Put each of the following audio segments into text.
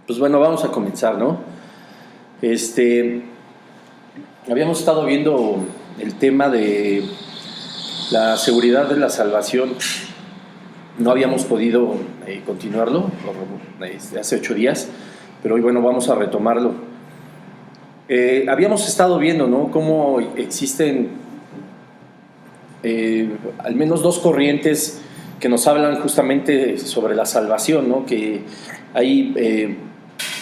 Pues bueno, vamos a comenzar, ¿no? Habíamos estado viendo el tema de la seguridad de la salvación. No habíamos podido continuarlo hace 8 días, pero hoy, bueno, vamos a retomarlo. Habíamos estado viendo, ¿no?, cómo existen al menos 2 corrientes que nos hablan justamente sobre la salvación, ¿no? Que hay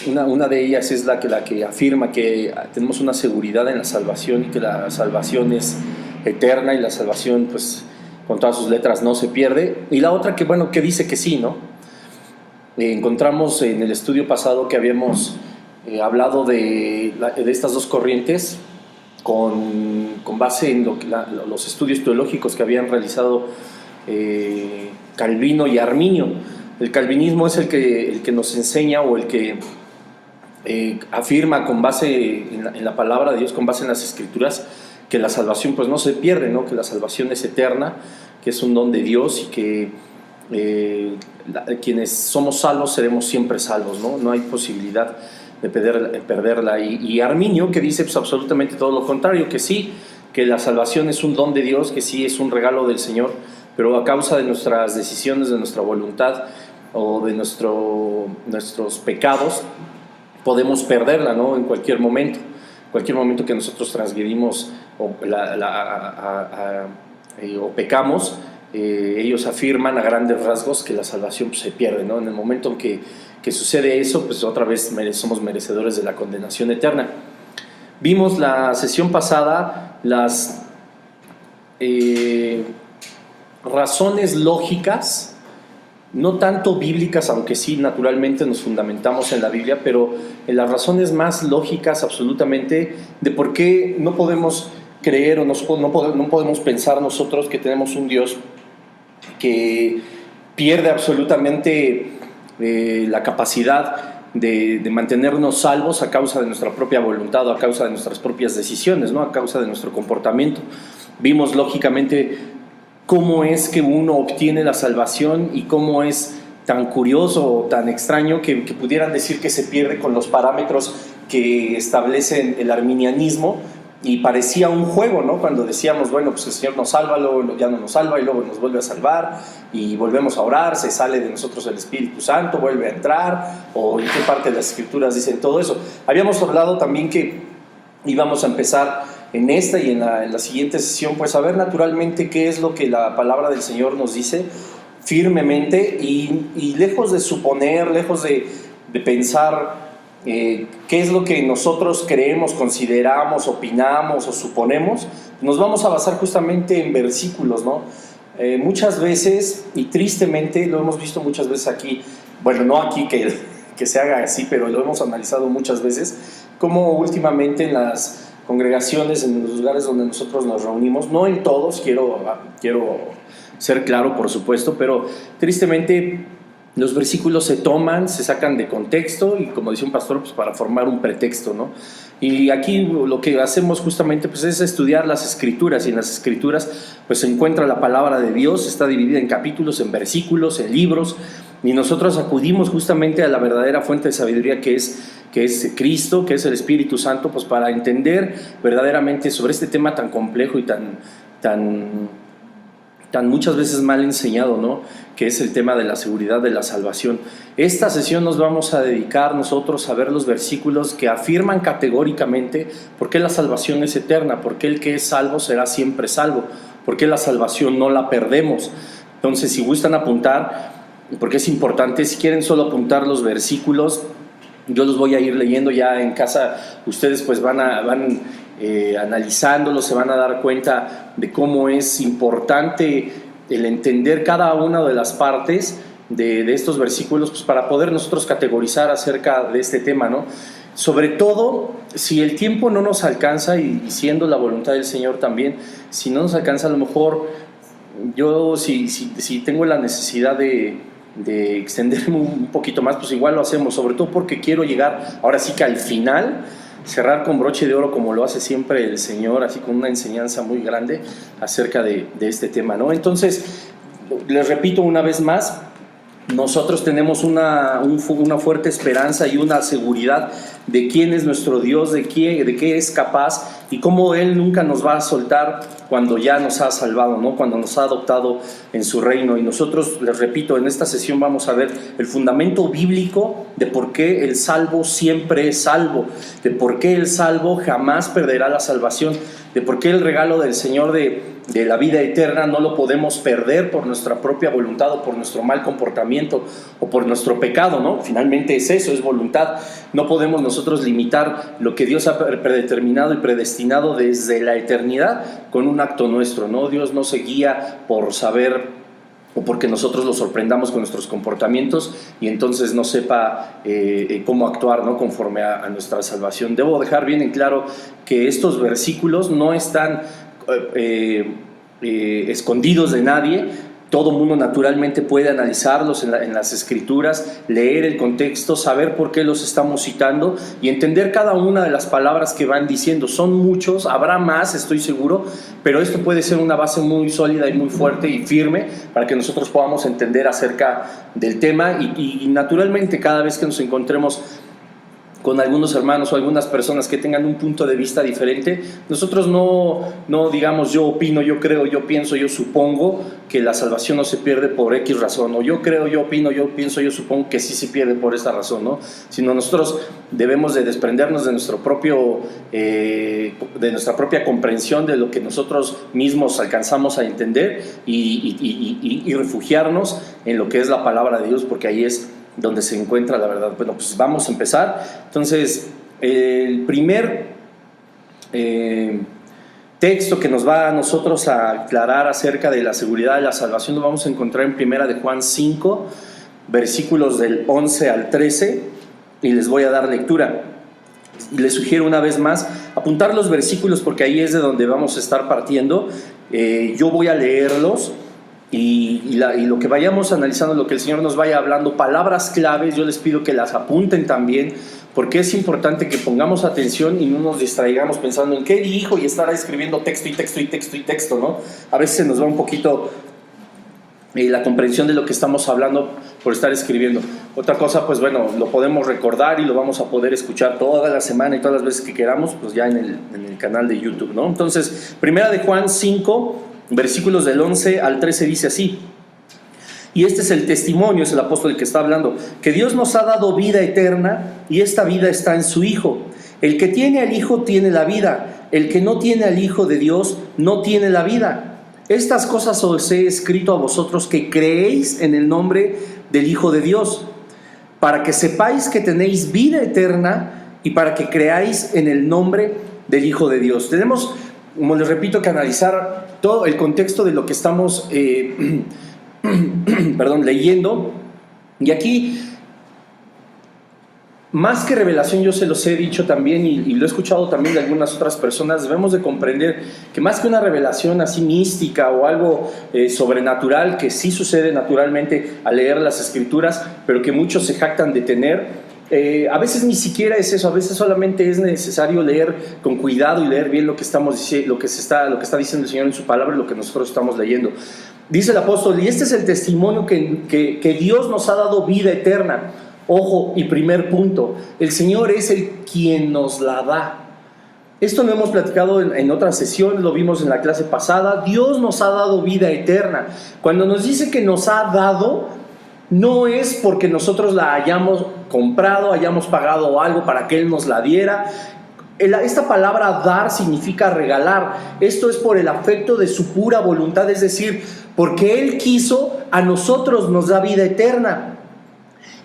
una de ellas es la que afirma que tenemos una seguridad en la salvación y que la salvación es eterna y la salvación, pues, con todas sus letras, no se pierde. Y la otra que dice que sí, ¿no? Encontramos en el estudio pasado que habíamos hablado de estas 2 corrientes con base en los estudios teológicos que habían realizado Calvino y Arminio. El calvinismo es el que nos enseña, o el que afirma con base en la palabra de Dios, con base en las Escrituras, que la salvación pues no se pierde, ¿no? Que la salvación es eterna, que es un don de Dios y que quienes somos salvos seremos siempre salvos, ¿no? No hay posibilidad de perderla. Y Arminio, que dice pues absolutamente todo lo contrario, que sí, que la salvación es un don de Dios, que sí es un regalo del Señor, pero a causa de nuestras decisiones, de nuestra voluntad o de nuestros pecados, podemos perderla, ¿no? En cualquier momento que nosotros transgredimos o pecamos, ellos afirman a grandes rasgos que la salvación pues, se pierde, ¿no? En el momento en que sucede eso, pues otra vez somos merecedores de la condenación eterna. Vimos la sesión pasada las razones lógicas, no tanto bíblicas, aunque sí naturalmente nos fundamentamos en la Biblia, pero en las razones más lógicas absolutamente de por qué no podemos creer o no podemos pensar nosotros que tenemos un Dios que pierde absolutamente la capacidad de mantenernos salvos a causa de nuestra propia voluntad o a causa de nuestras propias decisiones, ¿no? A causa de nuestro comportamiento. Vimos lógicamente cómo es que uno obtiene la salvación y cómo es tan curioso o tan extraño que pudieran decir que se pierde con los parámetros que establecen el arminianismo, y parecía un juego, ¿no? Cuando decíamos, bueno, pues el Señor nos salva, luego ya no nos salva y luego nos vuelve a salvar y volvemos a orar, se sale de nosotros el Espíritu Santo, vuelve a entrar, o en qué parte de las Escrituras dicen todo eso. Habíamos hablado también que íbamos a empezar en esta y en la siguiente sesión, pues a ver naturalmente qué es lo que la palabra del Señor nos dice firmemente, y lejos de suponer, lejos de pensar qué es lo que nosotros creemos, consideramos, opinamos o suponemos, nos vamos a basar justamente en versículos, ¿no? Muchas veces, y tristemente, lo hemos visto muchas veces aquí, bueno, no aquí que se haga así, pero lo hemos analizado muchas veces, como últimamente en las congregaciones, en los lugares donde nosotros nos reunimos, no en todos, quiero ser claro, por supuesto, pero tristemente los versículos se toman, se sacan de contexto y, como decía un pastor, pues para formar un pretexto, ¿no? Y aquí lo que hacemos justamente pues es estudiar las Escrituras, y en las Escrituras pues se encuentra la palabra de Dios, está dividida en capítulos, en versículos, en libros, y nosotros acudimos justamente a la verdadera fuente de sabiduría que es Cristo, que es el Espíritu Santo, pues para entender verdaderamente sobre este tema tan complejo y tan muchas veces mal enseñado, ¿no? Que es el tema de la seguridad de la salvación. Esta sesión nos vamos a dedicar nosotros a ver los versículos que afirman categóricamente por qué la salvación es eterna, por qué el que es salvo será siempre salvo, por qué la salvación no la perdemos. Entonces, si gustan apuntar, porque es importante, si quieren solo apuntar los versículos, yo los voy a ir leyendo ya en casa, ustedes pues van analizándolos, se van a dar cuenta de cómo es importante el entender cada una de las partes de estos versículos, pues para poder nosotros categorizar acerca de este tema, ¿no? Sobre todo, si el tiempo no nos alcanza, y siendo la voluntad del Señor también, si no nos alcanza, a lo mejor yo si tengo la necesidad de extenderme un poquito más, pues igual lo hacemos, sobre todo porque quiero llegar ahora sí que al final, cerrar con broche de oro como lo hace siempre el Señor, así con una enseñanza muy grande acerca de este tema, ¿no? Entonces, les repito una vez más, nosotros tenemos una fuerte esperanza y una seguridad de quién es nuestro Dios, de qué es capaz y cómo Él nunca nos va a soltar cuando ya nos ha salvado, ¿no? Cuando nos ha adoptado en su reino. Y nosotros, les repito, en esta sesión vamos a ver el fundamento bíblico de por qué el salvo siempre es salvo, de por qué el salvo jamás perderá la salvación, de por qué el regalo del Señor de la vida eterna no lo podemos perder por nuestra propia voluntad o por nuestro mal comportamiento o por nuestro pecado, ¿no? Finalmente es eso, es voluntad. No podemos nosotros limitar lo que Dios ha predeterminado y predestinado desde la eternidad con un acto nuestro, ¿no? Dios no se guía por saber o porque nosotros lo sorprendamos con nuestros comportamientos y entonces no sepa cómo actuar, ¿no? Conforme a nuestra salvación. Debo dejar bien en claro que estos versículos no están escondidos de nadie. Todo mundo naturalmente puede analizarlos en las escrituras, leer el contexto, saber por qué los estamos citando y entender cada una de las palabras que van diciendo. Son muchos, habrá más, estoy seguro, pero esto puede ser una base muy sólida y muy fuerte y firme para que nosotros podamos entender acerca del tema y naturalmente cada vez que nos encontremos con algunos hermanos o algunas personas que tengan un punto de vista diferente, nosotros no digamos yo opino, yo creo, yo pienso, yo supongo que la salvación no se pierde por X razón, o yo creo, yo opino, yo pienso, yo supongo que sí se pierde por esta razón, ¿no? Sino nosotros debemos de desprendernos de nuestra propia comprensión de lo que nosotros mismos alcanzamos a entender y refugiarnos en lo que es la palabra de Dios, porque ahí es donde se encuentra la verdad. Bueno, pues vamos a empezar. Entonces, el primer texto que nos va a nosotros a aclarar acerca de la seguridad de la salvación lo vamos a encontrar en 1 de Juan 5, versículos del 11 al 13, y les voy a dar lectura. Y les sugiero una vez más apuntar los versículos porque ahí es de donde vamos a estar partiendo. Yo voy a leerlos. Y lo que vayamos analizando, lo que el Señor nos vaya hablando, palabras claves, yo les pido que las apunten también, porque es importante que pongamos atención y no nos distraigamos pensando en qué dijo y estar escribiendo texto y texto y texto y texto, ¿no? A veces se nos va un poquito la comprensión de lo que estamos hablando por estar escribiendo. Otra cosa, pues bueno, lo podemos recordar y lo vamos a poder escuchar toda la semana y todas las veces que queramos, pues ya en el canal de YouTube, ¿no? Entonces, 1 de Juan 5, versículos del 11 al 13 dice así: y este es el testimonio, es el apóstol el que está hablando, que Dios nos ha dado vida eterna y esta vida está en su Hijo. El que tiene al Hijo tiene la vida, el que no tiene al Hijo de Dios no tiene la vida. Estas cosas os he escrito a vosotros que creéis en el nombre del Hijo de Dios, para que sepáis que tenéis vida eterna y para que creáis en el nombre del Hijo de Dios. Tenemos, como les repito, que analizar todo el contexto de lo que estamos leyendo. Y aquí, más que revelación, yo se los he dicho también y lo he escuchado también de algunas otras personas, debemos de comprender que más que una revelación así mística o algo sobrenatural, que sí sucede naturalmente al leer las Escrituras, pero que muchos se jactan de tener, a veces ni siquiera es eso. A veces solamente es necesario leer con cuidado y leer bien lo que estamos diciendo, lo que está diciendo el Señor en su palabra y lo que nosotros estamos leyendo. Dice el apóstol: y este es el testimonio que Dios nos ha dado vida eterna. Ojo, y primer punto, el Señor es el quien nos la da. Esto lo hemos platicado en otras sesiones, lo vimos en la clase pasada. Dios nos ha dado vida eterna. Cuando nos dice que nos ha dado, no es porque nosotros la hayamos comprado, hayamos pagado algo para que Él nos la diera. Esta palabra dar significa regalar. Esto es por el afecto de su pura voluntad, es decir, porque Él quiso, a nosotros nos da vida eterna.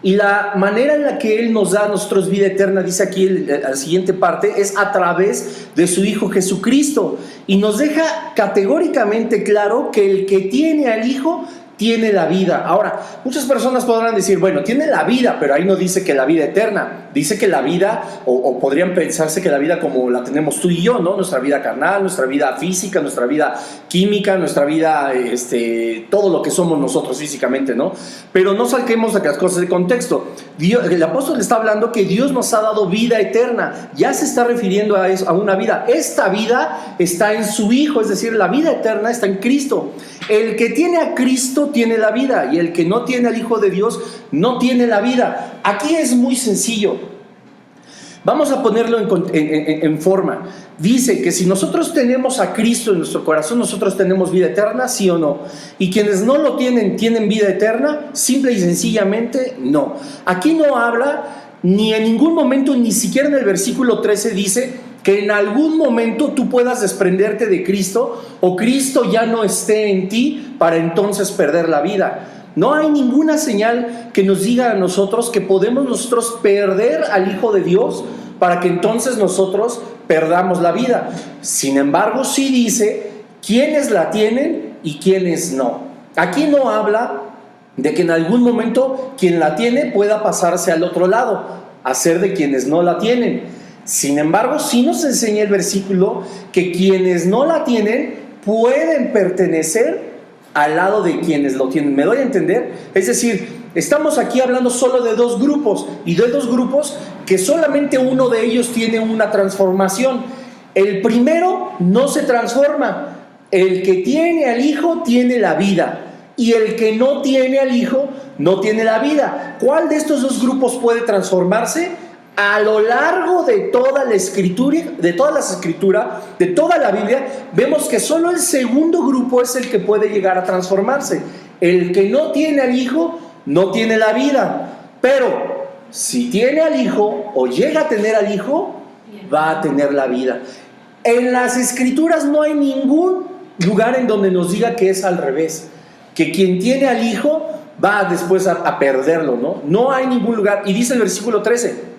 Y la manera en la que Él nos da a nosotros vida eterna, dice aquí la siguiente parte, es a través de su Hijo Jesucristo. Y nos deja categóricamente claro que el que tiene al Hijo tiene la vida. Ahora, muchas personas podrán decir, bueno, tiene la vida, pero ahí no dice que la vida eterna. Dice que la vida, o podrían pensarse que la vida como la tenemos tú y yo, ¿no? Nuestra vida carnal, nuestra vida física, nuestra vida química, nuestra vida, todo lo que somos nosotros físicamente, ¿no? Pero no saquemos las cosas de contexto. El apóstol está hablando que Dios nos ha dado vida eterna. Ya se está refiriendo a eso, a una vida. Esta vida está en su Hijo, es decir, la vida eterna está en Cristo. El que tiene a Cristo Cristo tiene la vida, y el que no tiene al Hijo de Dios no tiene la vida. Aquí es muy sencillo. Vamos a ponerlo en forma. Dice que si nosotros tenemos a Cristo en nuestro corazón, nosotros tenemos vida eterna, ¿sí o no? Y quienes no lo tienen, ¿tienen vida eterna? Simple y sencillamente no. Aquí no habla, ni en ningún momento, ni siquiera en el versículo 13 dice que en algún momento tú puedas desprenderte de Cristo o Cristo ya no esté en ti para entonces perder la vida. No hay ninguna señal que nos diga a nosotros que podemos nosotros perder al Hijo de Dios para que entonces nosotros perdamos la vida. Sin embargo, sí dice quiénes la tienen y quiénes no. Aquí no habla de que en algún momento quien la tiene pueda pasarse al otro lado, a ser de quienes no la tienen. Sin embargo, sí nos enseña el versículo que quienes no la tienen pueden pertenecer al lado de quienes lo tienen. ¿Me doy a entender? Es decir, estamos aquí hablando solo de dos grupos, y de dos grupos que solamente uno de ellos tiene una transformación. El primero no se transforma. El que tiene al Hijo tiene la vida, y el que no tiene al Hijo no tiene la vida. ¿Cuál de estos dos grupos puede transformarse? A lo largo de toda la escritura, de toda la Biblia, vemos que solo el segundo grupo es el que puede llegar a transformarse. El que no tiene al Hijo no tiene la vida, pero si tiene al Hijo o llega a tener al Hijo, va a tener la vida. En las escrituras no hay ningún lugar en donde nos diga que es al revés, que quien tiene al Hijo va después a perderlo, ¿no? No hay ningún lugar. Y dice el versículo 13: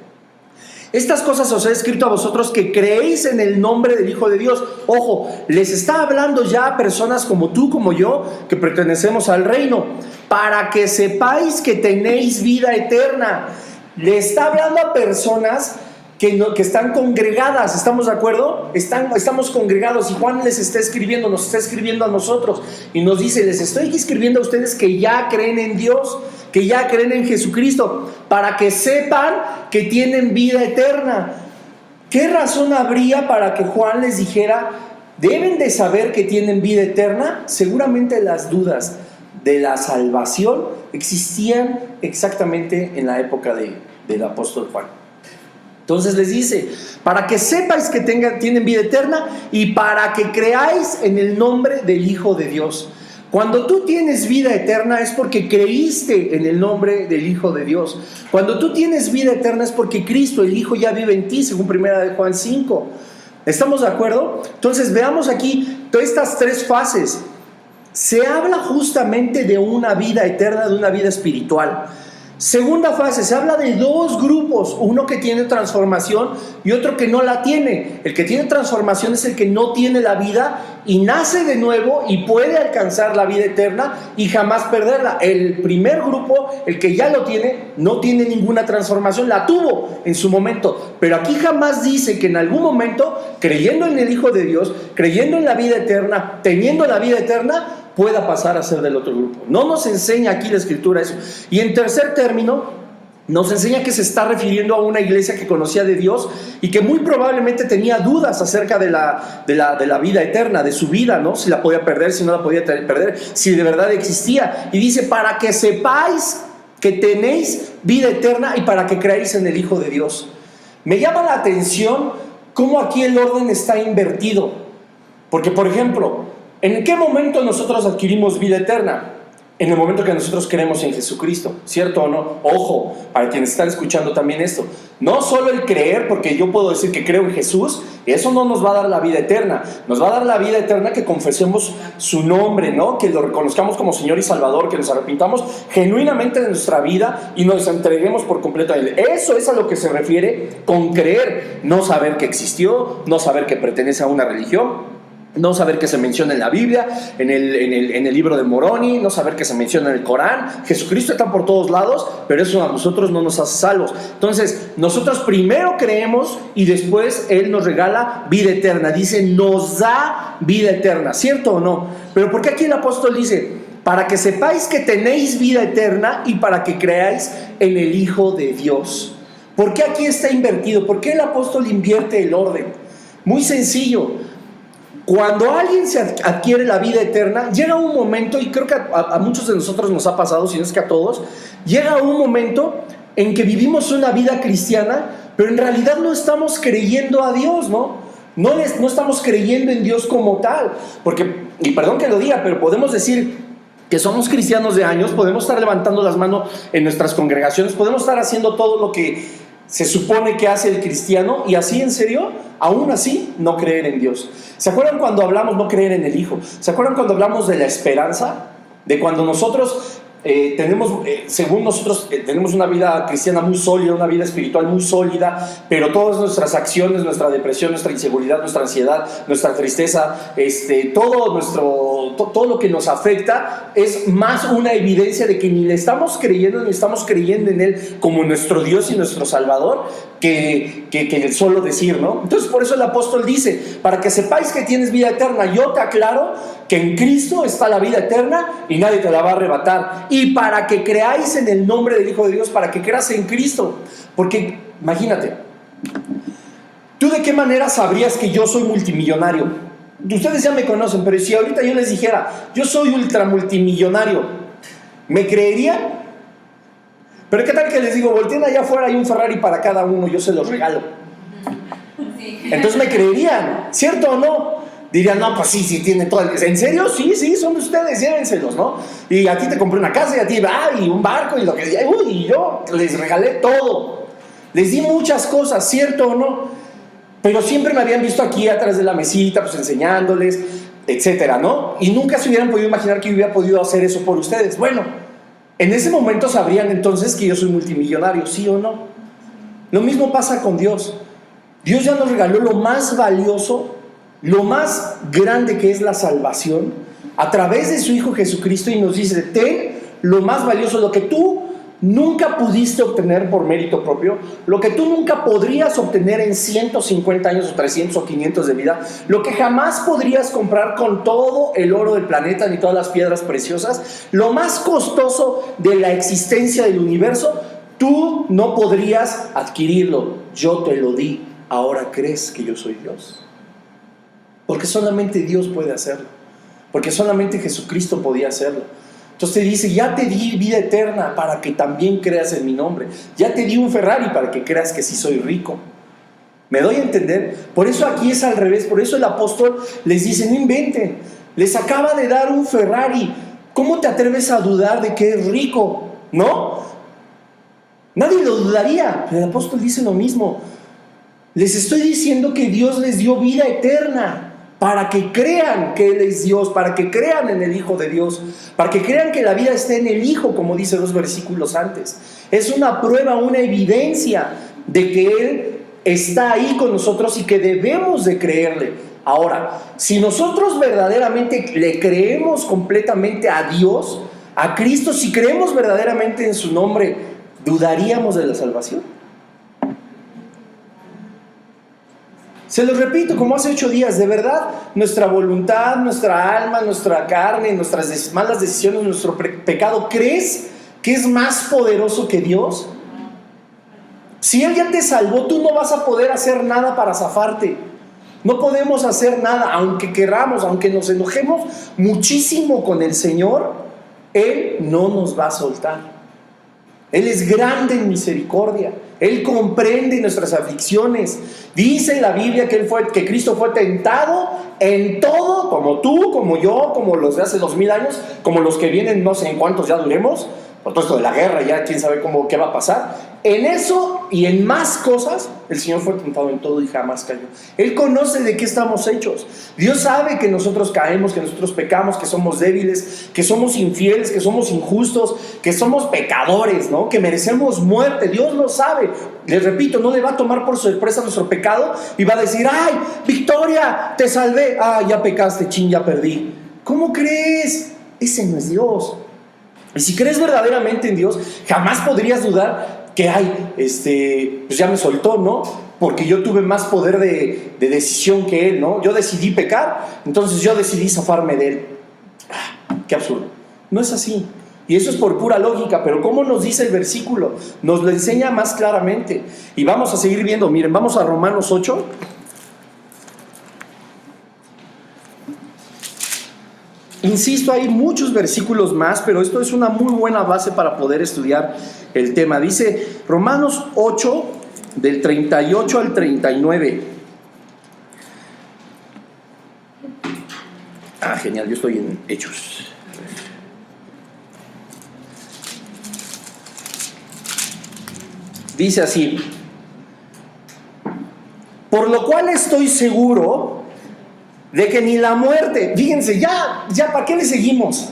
estas cosas os he escrito a vosotros que creéis en el nombre del Hijo de Dios. Ojo, les está hablando ya a personas como tú, como yo, que pertenecemos al reino, para que sepáis que tenéis vida eterna. Le está hablando a personas que están congregadas, ¿estamos de acuerdo? Estamos congregados, y Juan les está escribiendo, nos está escribiendo a nosotros, y nos dice: les estoy escribiendo a ustedes que ya creen en Dios, que ya creen en Jesucristo, para que sepan que tienen vida eterna. ¿Qué razón habría para que Juan les dijera: deben de saber que tienen vida eterna? Seguramente las dudas de la salvación existían exactamente en la época del apóstol Juan. Entonces les dice: para que sepáis que tienen vida eterna y para que creáis en el nombre del Hijo de Dios. Cuando tú tienes vida eterna es porque creíste en el nombre del Hijo de Dios. Cuando tú tienes vida eterna es porque Cristo, el Hijo, ya vive en ti, según 1 Juan 5. ¿Estamos de acuerdo? Entonces veamos aquí todas estas tres fases. Se habla justamente de una vida eterna, de una vida espiritual. Segunda fase, se habla de dos grupos, uno que tiene transformación y otro que no la tiene. El que tiene transformación es el que no tiene la vida y nace de nuevo y puede alcanzar la vida eterna y jamás perderla. El primer grupo, el que ya lo tiene, no tiene ninguna transformación, la tuvo en su momento, pero aquí jamás dice que en algún momento, creyendo en el Hijo de Dios, creyendo en la vida eterna, teniendo la vida eterna, pueda pasar a ser del otro grupo. No nos enseña aquí la Escritura eso. Y en tercer término, nos enseña que se está refiriendo a una iglesia que conocía de Dios y que muy probablemente tenía dudas acerca de la vida eterna, de su vida, ¿no? Si la podía perder, si no la podía perder, si de verdad existía. Y dice: para que sepáis que tenéis vida eterna y para que creáis en el Hijo de Dios. Me llama la atención cómo aquí el orden está invertido. Porque, por ejemplo, ¿en qué momento nosotros adquirimos vida eterna? En el momento que nosotros creemos en Jesucristo, ¿cierto o no? Ojo, para quienes están escuchando también esto, no solo el creer, porque yo puedo decir que creo en Jesús, eso no nos va a dar la vida eterna. Nos va a dar la vida eterna que confesemos su nombre, ¿no? Que lo reconozcamos como Señor y Salvador, que nos arrepintamos genuinamente de nuestra vida y nos entreguemos por completo a Él. Eso es a lo que se refiere con creer, no saber que existió, no saber que pertenece a una religión, no saber que se menciona en la Biblia, en el libro de Moroni, no saber que se menciona en el Corán. Jesucristo está por todos lados, pero eso a nosotros no nos hace salvos. Entonces, nosotros primero creemos y después Él nos regala vida eterna. Dice, nos da vida eterna, ¿cierto o no? Pero ¿por qué aquí el apóstol dice: para que sepáis que tenéis vida eterna y para que creáis en el Hijo de Dios? ¿Por qué aquí está invertido? ¿Por qué el apóstol invierte el orden? Muy sencillo. Cuando alguien se adquiere la vida eterna, llega un momento, y creo que a muchos de nosotros nos ha pasado, si no es que a todos, llega un momento en que vivimos una vida cristiana, pero en realidad no estamos creyendo a Dios, ¿no? No estamos creyendo en Dios como tal, porque, y perdón que lo diga, pero podemos decir que somos cristianos de años, podemos estar levantando las manos en nuestras congregaciones, podemos estar haciendo todo lo que se supone que hace el cristiano, y así, en serio, aún así, no creer en Dios. ¿Se acuerdan cuando hablamos no creer en el Hijo? ¿Se acuerdan cuando hablamos de la esperanza? De cuando nosotros según nosotros tenemos una vida cristiana muy sólida, una vida espiritual muy sólida, pero todas nuestras acciones, nuestra depresión, nuestra inseguridad, nuestra ansiedad, nuestra tristeza, todo lo que nos afecta es más una evidencia de que ni le estamos creyendo en Él como nuestro Dios y nuestro Salvador, que el solo decir, ¿no? Entonces por eso el apóstol dice, para que sepáis que tienes vida eterna, yo te aclaro que en Cristo está la vida eterna y nadie te la va a arrebatar, y para que creáis en el nombre del Hijo de Dios, para que creas en Cristo. Porque imagínate, ¿tú de qué manera sabrías que yo soy multimillonario? Ustedes ya me conocen, pero si ahorita yo les dijera, yo soy ultramultimillonario, ¿me creerían? Pero ¿qué tal que les digo, volteen allá afuera, hay un Ferrari para cada uno, yo se los regalo? Sí. Entonces me creerían, ¿cierto o no? Dirían, no, pues sí, tiene todo. ¿En serio? Sí, son de ustedes, llévenselos, ¿no? Y a ti te compré una casa, y a ti, y un barco, y lo que... y yo les regalé todo. Les di muchas cosas, ¿cierto o no? Pero siempre me habían visto aquí atrás de la mesita, pues enseñándoles, etcétera, ¿no? Y nunca se hubieran podido imaginar que yo hubiera podido hacer eso por ustedes. Bueno, en ese momento sabrían entonces que yo soy multimillonario, ¿sí o no? Lo mismo pasa con Dios. Dios ya nos regaló lo más valioso, lo más grande, que es la salvación, a través de su Hijo Jesucristo, y nos dice, ten lo más valioso, lo que tú nunca pudiste obtener por mérito propio, lo que tú nunca podrías obtener en 150 años o 300 o 500 de vida, lo que jamás podrías comprar con todo el oro del planeta ni todas las piedras preciosas, lo más costoso de la existencia del universo, tú no podrías adquirirlo. Yo te lo di. ¿Ahora crees que yo soy Dios? Porque solamente Dios puede hacerlo, porque solamente Jesucristo podía hacerlo. Entonces te dice, ya te di vida eterna para que también creas en mi nombre, ya te di un Ferrari para que creas que sí soy rico. ¿Me doy a entender? Por eso aquí es al revés, por eso el apóstol les dice, no inventen, les acaba de dar un Ferrari, ¿cómo te atreves a dudar de que es rico? ¿No? Nadie lo dudaría, pero el apóstol dice lo mismo. Les estoy diciendo que Dios les dio vida eterna para que crean que Él es Dios, para que crean en el Hijo de Dios, para que crean que la vida está en el Hijo, como dice 2 versículos antes. Es una prueba, una evidencia de que Él está ahí con nosotros y que debemos de creerle. Ahora, si nosotros verdaderamente le creemos completamente a Dios, a Cristo, si creemos verdaderamente en su nombre, ¿dudaríamos de la salvación? Se los repito, como hace 8 días, de verdad, nuestra voluntad, nuestra alma, nuestra carne, nuestras malas decisiones, nuestro pecado, ¿crees que es más poderoso que Dios? Si Él ya te salvó, tú no vas a poder hacer nada para zafarte. No podemos hacer nada, aunque queramos, aunque nos enojemos muchísimo con el Señor, Él no nos va a soltar. Él es grande en misericordia. Él comprende nuestras aflicciones. Dice la Biblia que Cristo fue tentado en todo, como tú, como yo, como los de hace 2000 años, como los que vienen, no sé en cuántos ya duremos, por todo esto de la guerra, ya quién sabe qué va a pasar. En eso y en más cosas, el Señor fue tentado en todo y jamás cayó. Él conoce de qué estamos hechos. Dios sabe que nosotros caemos, que nosotros pecamos, que somos débiles, que somos infieles, que somos injustos, que somos pecadores, ¿no? Que merecemos muerte. Dios lo sabe. Les repito, no le va a tomar por sorpresa nuestro pecado y va a decir, ¡ay, Victoria, te salvé! ¡Ah, ya pecaste, chin, ya perdí! ¿Cómo crees? Ese no es Dios. Y si crees verdaderamente en Dios, jamás podrías dudar que, pues ya me soltó, ¿no? Porque yo tuve más poder de decisión que Él, ¿no? Yo decidí pecar, entonces yo decidí zafarme de Él. ¡Qué absurdo! No es así. Y eso es por pura lógica, pero ¿cómo nos dice el versículo? Nos lo enseña más claramente. Y vamos a seguir viendo, miren, vamos a Romanos 8. insisto, hay muchos versículos más, pero esto es una muy buena base para poder estudiar el tema. Dice Romanos 8, del 38 al 39. Genial, yo estoy en Hechos. Dice así: por lo cual estoy seguro de que ni la muerte, fíjense, ya, ¿para qué le seguimos?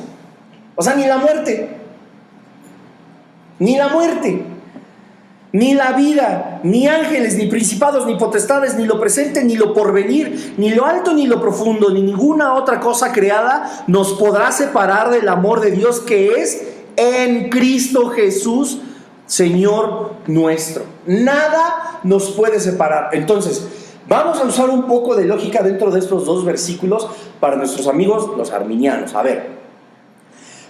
O sea, ni la muerte, ni la vida, ni ángeles, ni principados, ni potestades, ni lo presente, ni lo porvenir, ni lo alto, ni lo profundo, ni ninguna otra cosa creada nos podrá separar del amor de Dios que es en Cristo Jesús, Señor nuestro. Nada nos puede separar. Entonces, vamos a usar un poco de lógica dentro de estos dos versículos para nuestros amigos los arminianos. A ver,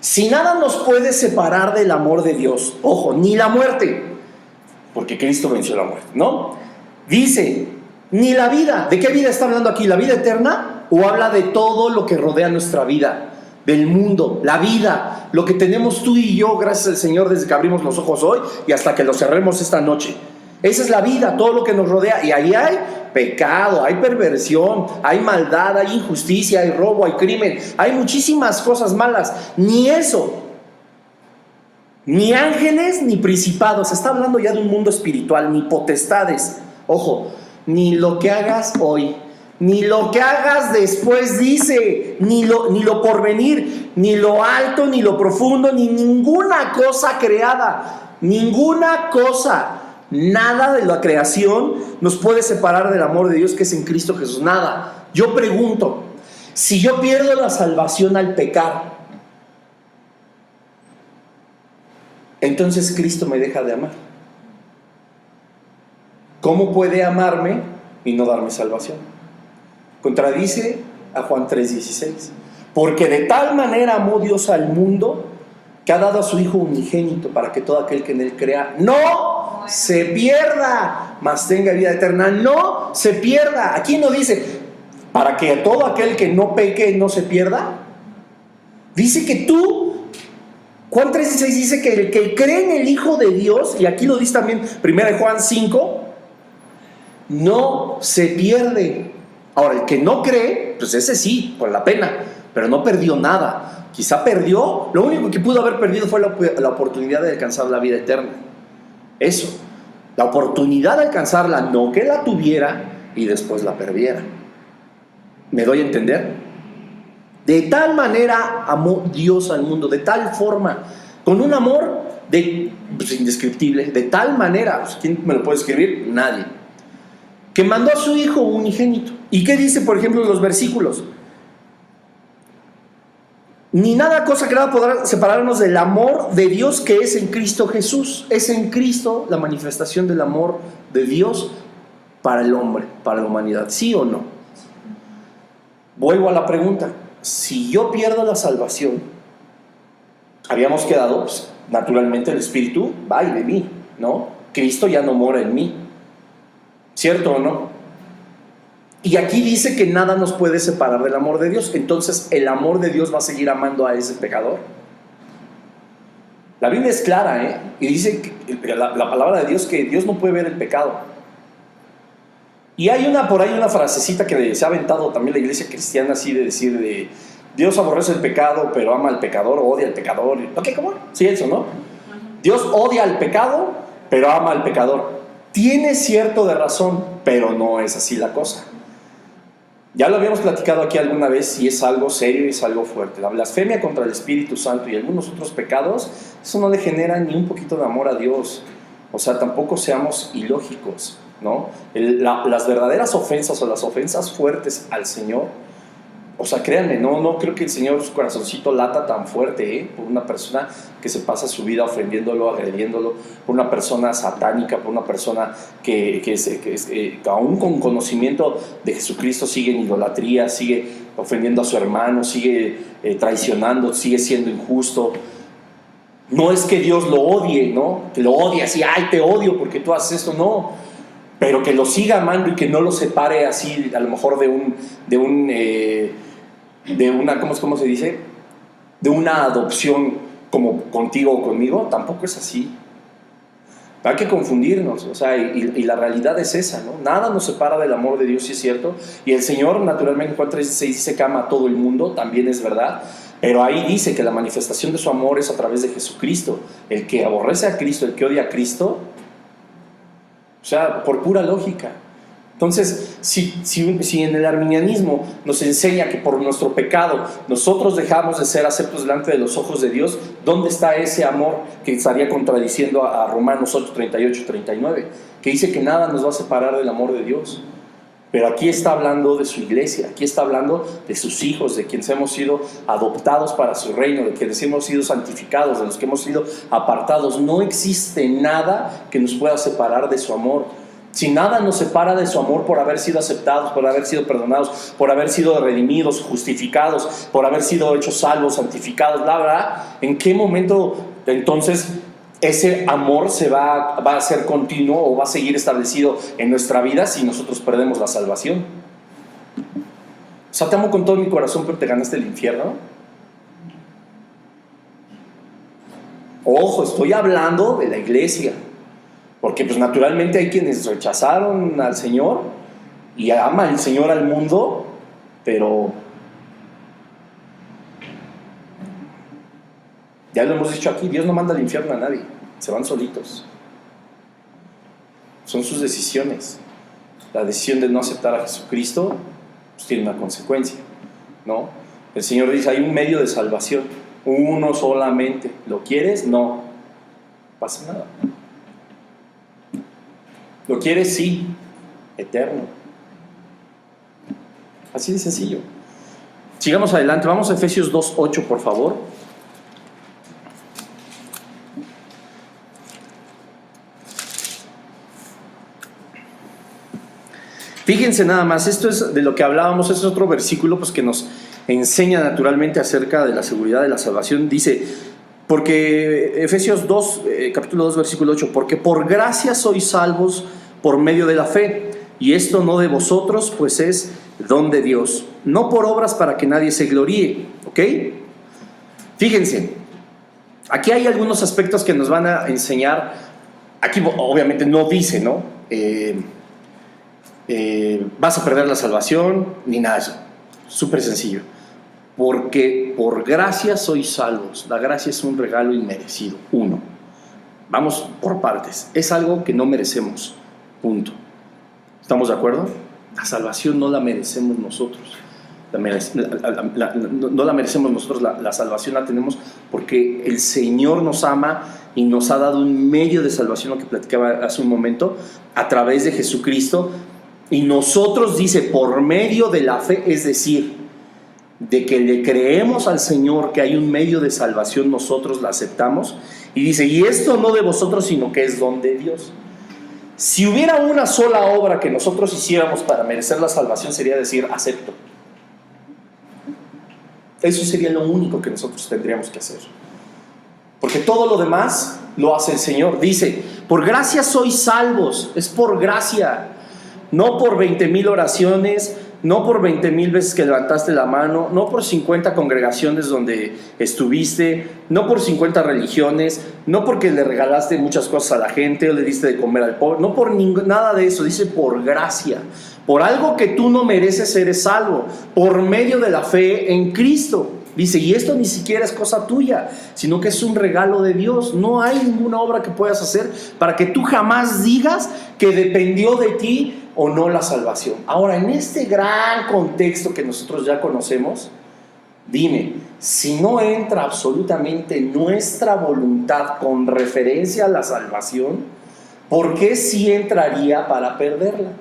si nada nos puede separar del amor de Dios, ojo, ni la muerte, porque Cristo venció la muerte, ¿no? Dice, ni la vida. ¿De qué vida está hablando aquí? ¿La vida eterna? ¿O habla de todo lo que rodea nuestra vida? Del mundo, la vida, lo que tenemos tú y yo, gracias al Señor, desde que abrimos los ojos hoy y hasta que los cerremos esta noche. Esa es la vida, todo lo que nos rodea. Y ahí hay pecado, hay perversión, hay maldad, hay injusticia, hay robo, hay crimen, hay muchísimas cosas malas. Ni eso, ni ángeles, ni principados. Se está hablando ya de un mundo espiritual, ni potestades. Ojo, ni lo que hagas hoy, ni lo que hagas después, dice, ni lo porvenir, ni lo alto, ni lo profundo, ni ninguna cosa creada, ninguna cosa, nada de la creación nos puede separar del amor de Dios que es en Cristo Jesús. Nada. Yo pregunto, si yo pierdo la salvación al pecar, entonces Cristo me deja de amar. ¿Cómo puede amarme y no darme salvación? Contradice a Juan 3:16. Porque de tal manera amó Dios al mundo que ha dado a su Hijo unigénito para que todo aquel que en él crea no se pierda, mas tenga vida eterna. No se pierda. Aquí no dice para que todo aquel que no peque no se pierda. Dice que Juan 3:16 dice que el que cree en el Hijo de Dios, y aquí lo dice también 1 Juan 5, no se pierde. Ahora, el que no cree, pues ese sí, por la pena, pero no perdió nada. Quizá perdió, lo único que pudo haber perdido fue la oportunidad de alcanzar la vida eterna. Eso, la oportunidad de alcanzarla, no que la tuviera y después la perdiera. ¿Me doy a entender? De tal manera amó Dios al mundo, de tal forma, con un amor indescriptible, de tal manera, pues, ¿quién me lo puede escribir? Nadie. Que mandó a su Hijo unigénito. ¿Y qué dice, por ejemplo, en los versículos? Ni nada cosa creada podrá separarnos del amor de Dios que es en Cristo Jesús. Es en Cristo la manifestación del amor de Dios para el hombre, para la humanidad. ¿Sí o no? Vuelvo a la pregunta. Si yo pierdo la salvación, habíamos quedado, pues, naturalmente el Espíritu va y de mí, ¿no? Cristo ya no mora en mí. ¿Cierto o no? Y aquí dice que nada nos puede separar del amor de Dios. Entonces, ¿el amor de Dios va a seguir amando a ese pecador? La Biblia es clara, y dice que la palabra de Dios, que Dios no puede ver el pecado. Y hay por ahí una frasecita que se ha aventado también la iglesia cristiana, así de decir de Dios aborrece el pecado, pero ama al pecador, o odia al pecador. ¿Ok? ¿Cómo? Sí, eso, ¿no? Dios odia al pecado, pero ama al pecador. Tiene cierto de razón, pero no es así la cosa. Ya lo habíamos platicado aquí alguna vez y es algo serio y es algo fuerte. La blasfemia contra el Espíritu Santo y algunos otros pecados, eso no le genera ni un poquito de amor a Dios. O sea, tampoco seamos ilógicos, ¿no? Las verdaderas ofensas o las ofensas fuertes al Señor, o sea, créanme, no creo que el Señor su corazoncito lata tan fuerte, por una persona que se pasa su vida ofendiéndolo, agrediéndolo, por una persona satánica, por una persona que aún con conocimiento de Jesucristo sigue en idolatría, sigue ofendiendo a su hermano, sigue traicionando, sigue siendo injusto. No es que Dios lo odie, ¿no? Que lo odie así, ay, te odio porque tú haces esto, no. Pero que lo siga amando y que no lo separe así, a lo mejor de una, ¿cómo se dice? de una adopción como contigo o conmigo, tampoco es así. No hay que confundirnos, o sea, y la realidad es esa, ¿no? Nada nos separa del amor de Dios, sí es cierto, y el Señor naturalmente en Juan 3:16 dice que ama a todo el mundo, también es verdad, pero ahí dice que la manifestación de su amor es a través de Jesucristo. El que aborrece a Cristo, el que odia a Cristo, o sea, por pura lógica. Entonces, si en el arminianismo nos enseña que por nuestro pecado nosotros dejamos de ser aceptos delante de los ojos de Dios, ¿dónde está ese amor que estaría contradiciendo a Romanos 8, 38, 39? Que dice que nada nos va a separar del amor de Dios. Pero aquí está hablando de su iglesia, aquí está hablando de sus hijos, de quienes hemos sido adoptados para su reino, de quienes hemos sido santificados, de los que hemos sido apartados. No existe nada que nos pueda separar de su amor. Si nada nos separa de su amor por haber sido aceptados, por haber sido perdonados, por haber sido redimidos, justificados, por haber sido hechos salvos, santificados, bla, bla, ¿en qué momento entonces ese amor va a ser continuo o va a seguir establecido en nuestra vida si nosotros perdemos la salvación? O sea, te amo con todo mi corazón, pero te ganaste el infierno. Ojo, estoy hablando de la iglesia. Porque pues naturalmente hay quienes rechazaron al Señor y ama el Señor al mundo, pero ya lo hemos dicho aquí, Dios no manda al infierno a nadie, se van solitos. Son sus decisiones. La decisión de no aceptar a Jesucristo pues tiene una consecuencia, ¿no? El Señor dice, hay un medio de salvación, uno solamente. ¿Lo quieres? No pasa nada. ¿Lo quieres? Sí, eterno. Así de sencillo. Sigamos adelante, vamos a Efesios 2:8, por favor. Fíjense nada más, esto es de lo que hablábamos, este es otro versículo pues, que nos enseña naturalmente acerca de la seguridad de la salvación. Dice, porque Efesios 2, capítulo 2, versículo 8, porque por gracia sois salvos por medio de la fe, y esto no de vosotros, pues es don de Dios, no por obras para que nadie se gloríe, ¿ok? Fíjense, aquí hay algunos aspectos que nos van a enseñar. Aquí obviamente no dice, ¿no? Vas a perder la salvación, ni nada de eso. Súper sencillo. Porque por gracia sois salvos. La gracia es un regalo inmerecido. Uno. Vamos por partes. Es algo que no merecemos. Punto. ¿Estamos de acuerdo? La salvación no la merecemos nosotros. No la merecemos nosotros. La salvación la tenemos porque el Señor nos ama y nos ha dado un medio de salvación, lo que platicaba hace un momento, a través de Jesucristo. Y nosotros, dice, por medio de la fe, es decir, de que le creemos al Señor que hay un medio de salvación, nosotros la aceptamos. Y dice, y esto no de vosotros, sino que es don de Dios. Si hubiera una sola obra que nosotros hiciéramos para merecer la salvación, sería decir, acepto. Eso sería lo único que nosotros tendríamos que hacer. Porque todo lo demás lo hace el Señor. Dice, por gracia sois salvos, es por gracia. No por 20,000 oraciones, no por 20,000 veces que levantaste la mano, no por 50 congregaciones donde estuviste, no por 50 religiones, no porque le regalaste muchas cosas a la gente o le diste de comer al pobre, no por nada de eso. Dice por gracia, por algo que tú no mereces eres salvo, por medio de la fe en Cristo. Dice, y esto ni siquiera es cosa tuya, sino que es un regalo de Dios. No hay ninguna obra que puedas hacer para que tú jamás digas que dependió de ti o no la salvación. Ahora, en este gran contexto que nosotros ya conocemos, dime, si no entra absolutamente nuestra voluntad con referencia a la salvación, ¿por qué sí entraría para perderla?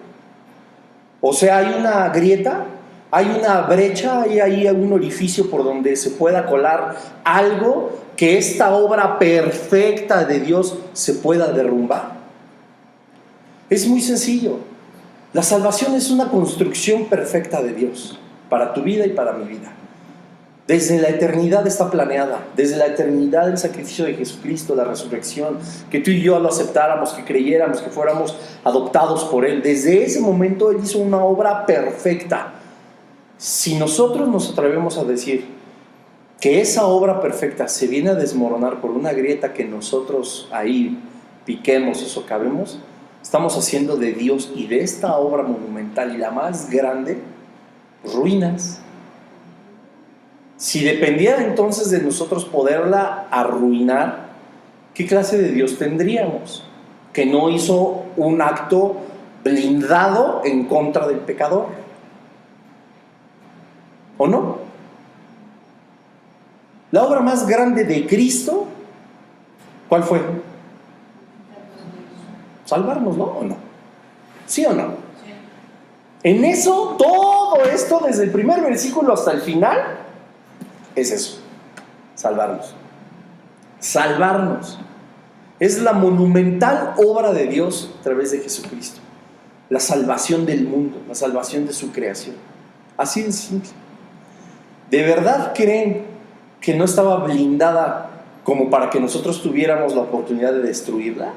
O sea, hay una grieta, hay una brecha, hay ahí un orificio por donde se pueda colar algo que esta obra perfecta de Dios se pueda derrumbar. Es muy sencillo. La salvación es una construcción perfecta de Dios para tu vida y para mi vida. Desde la eternidad está planeada, desde la eternidad el sacrificio de Jesucristo, la resurrección, que tú y yo lo aceptáramos, que creyéramos, que fuéramos adoptados por Él. Desde ese momento Él hizo una obra perfecta. Si nosotros nos atrevemos a decir que esa obra perfecta se viene a desmoronar por una grieta que nosotros ahí piquemos o socavemos, estamos haciendo de Dios y de esta obra monumental y la más grande, ruinas. Si dependiera entonces de nosotros poderla arruinar, ¿qué clase de Dios tendríamos? Que no hizo un acto blindado en contra del pecador. ¿O no? La obra más grande de Cristo, ¿cuál fue? Salvarnos, ¿no? ¿O no? ¿Sí o no? Sí. En eso, todo esto, desde el primer versículo hasta el final, es eso, salvarnos. Salvarnos. Es la monumental obra de Dios a través de Jesucristo. La salvación del mundo, la salvación de su creación. Así de simple. ¿De verdad creen que no estaba blindada como para que nosotros tuviéramos la oportunidad de destruirla?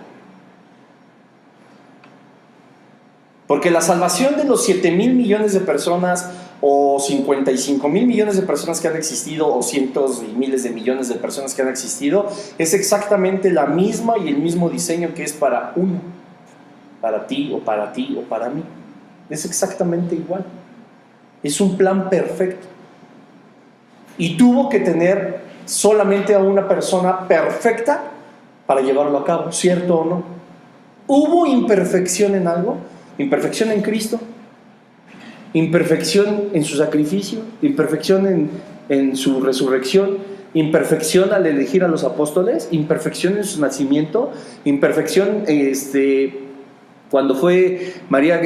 Porque la salvación de los 7,000 millones de personas o 55,000 millones de personas que han existido o cientos y miles de millones de personas que han existido es exactamente la misma y el mismo diseño que es para uno, para ti o para mí. Es exactamente igual. Es un plan perfecto. Y tuvo que tener solamente a una persona perfecta para llevarlo a cabo, ¿cierto o no? ¿Hubo imperfección en algo? Imperfección en Cristo, imperfección en su sacrificio, imperfección en su resurrección, imperfección al elegir a los apóstoles, imperfección en su nacimiento, imperfección cuando fue María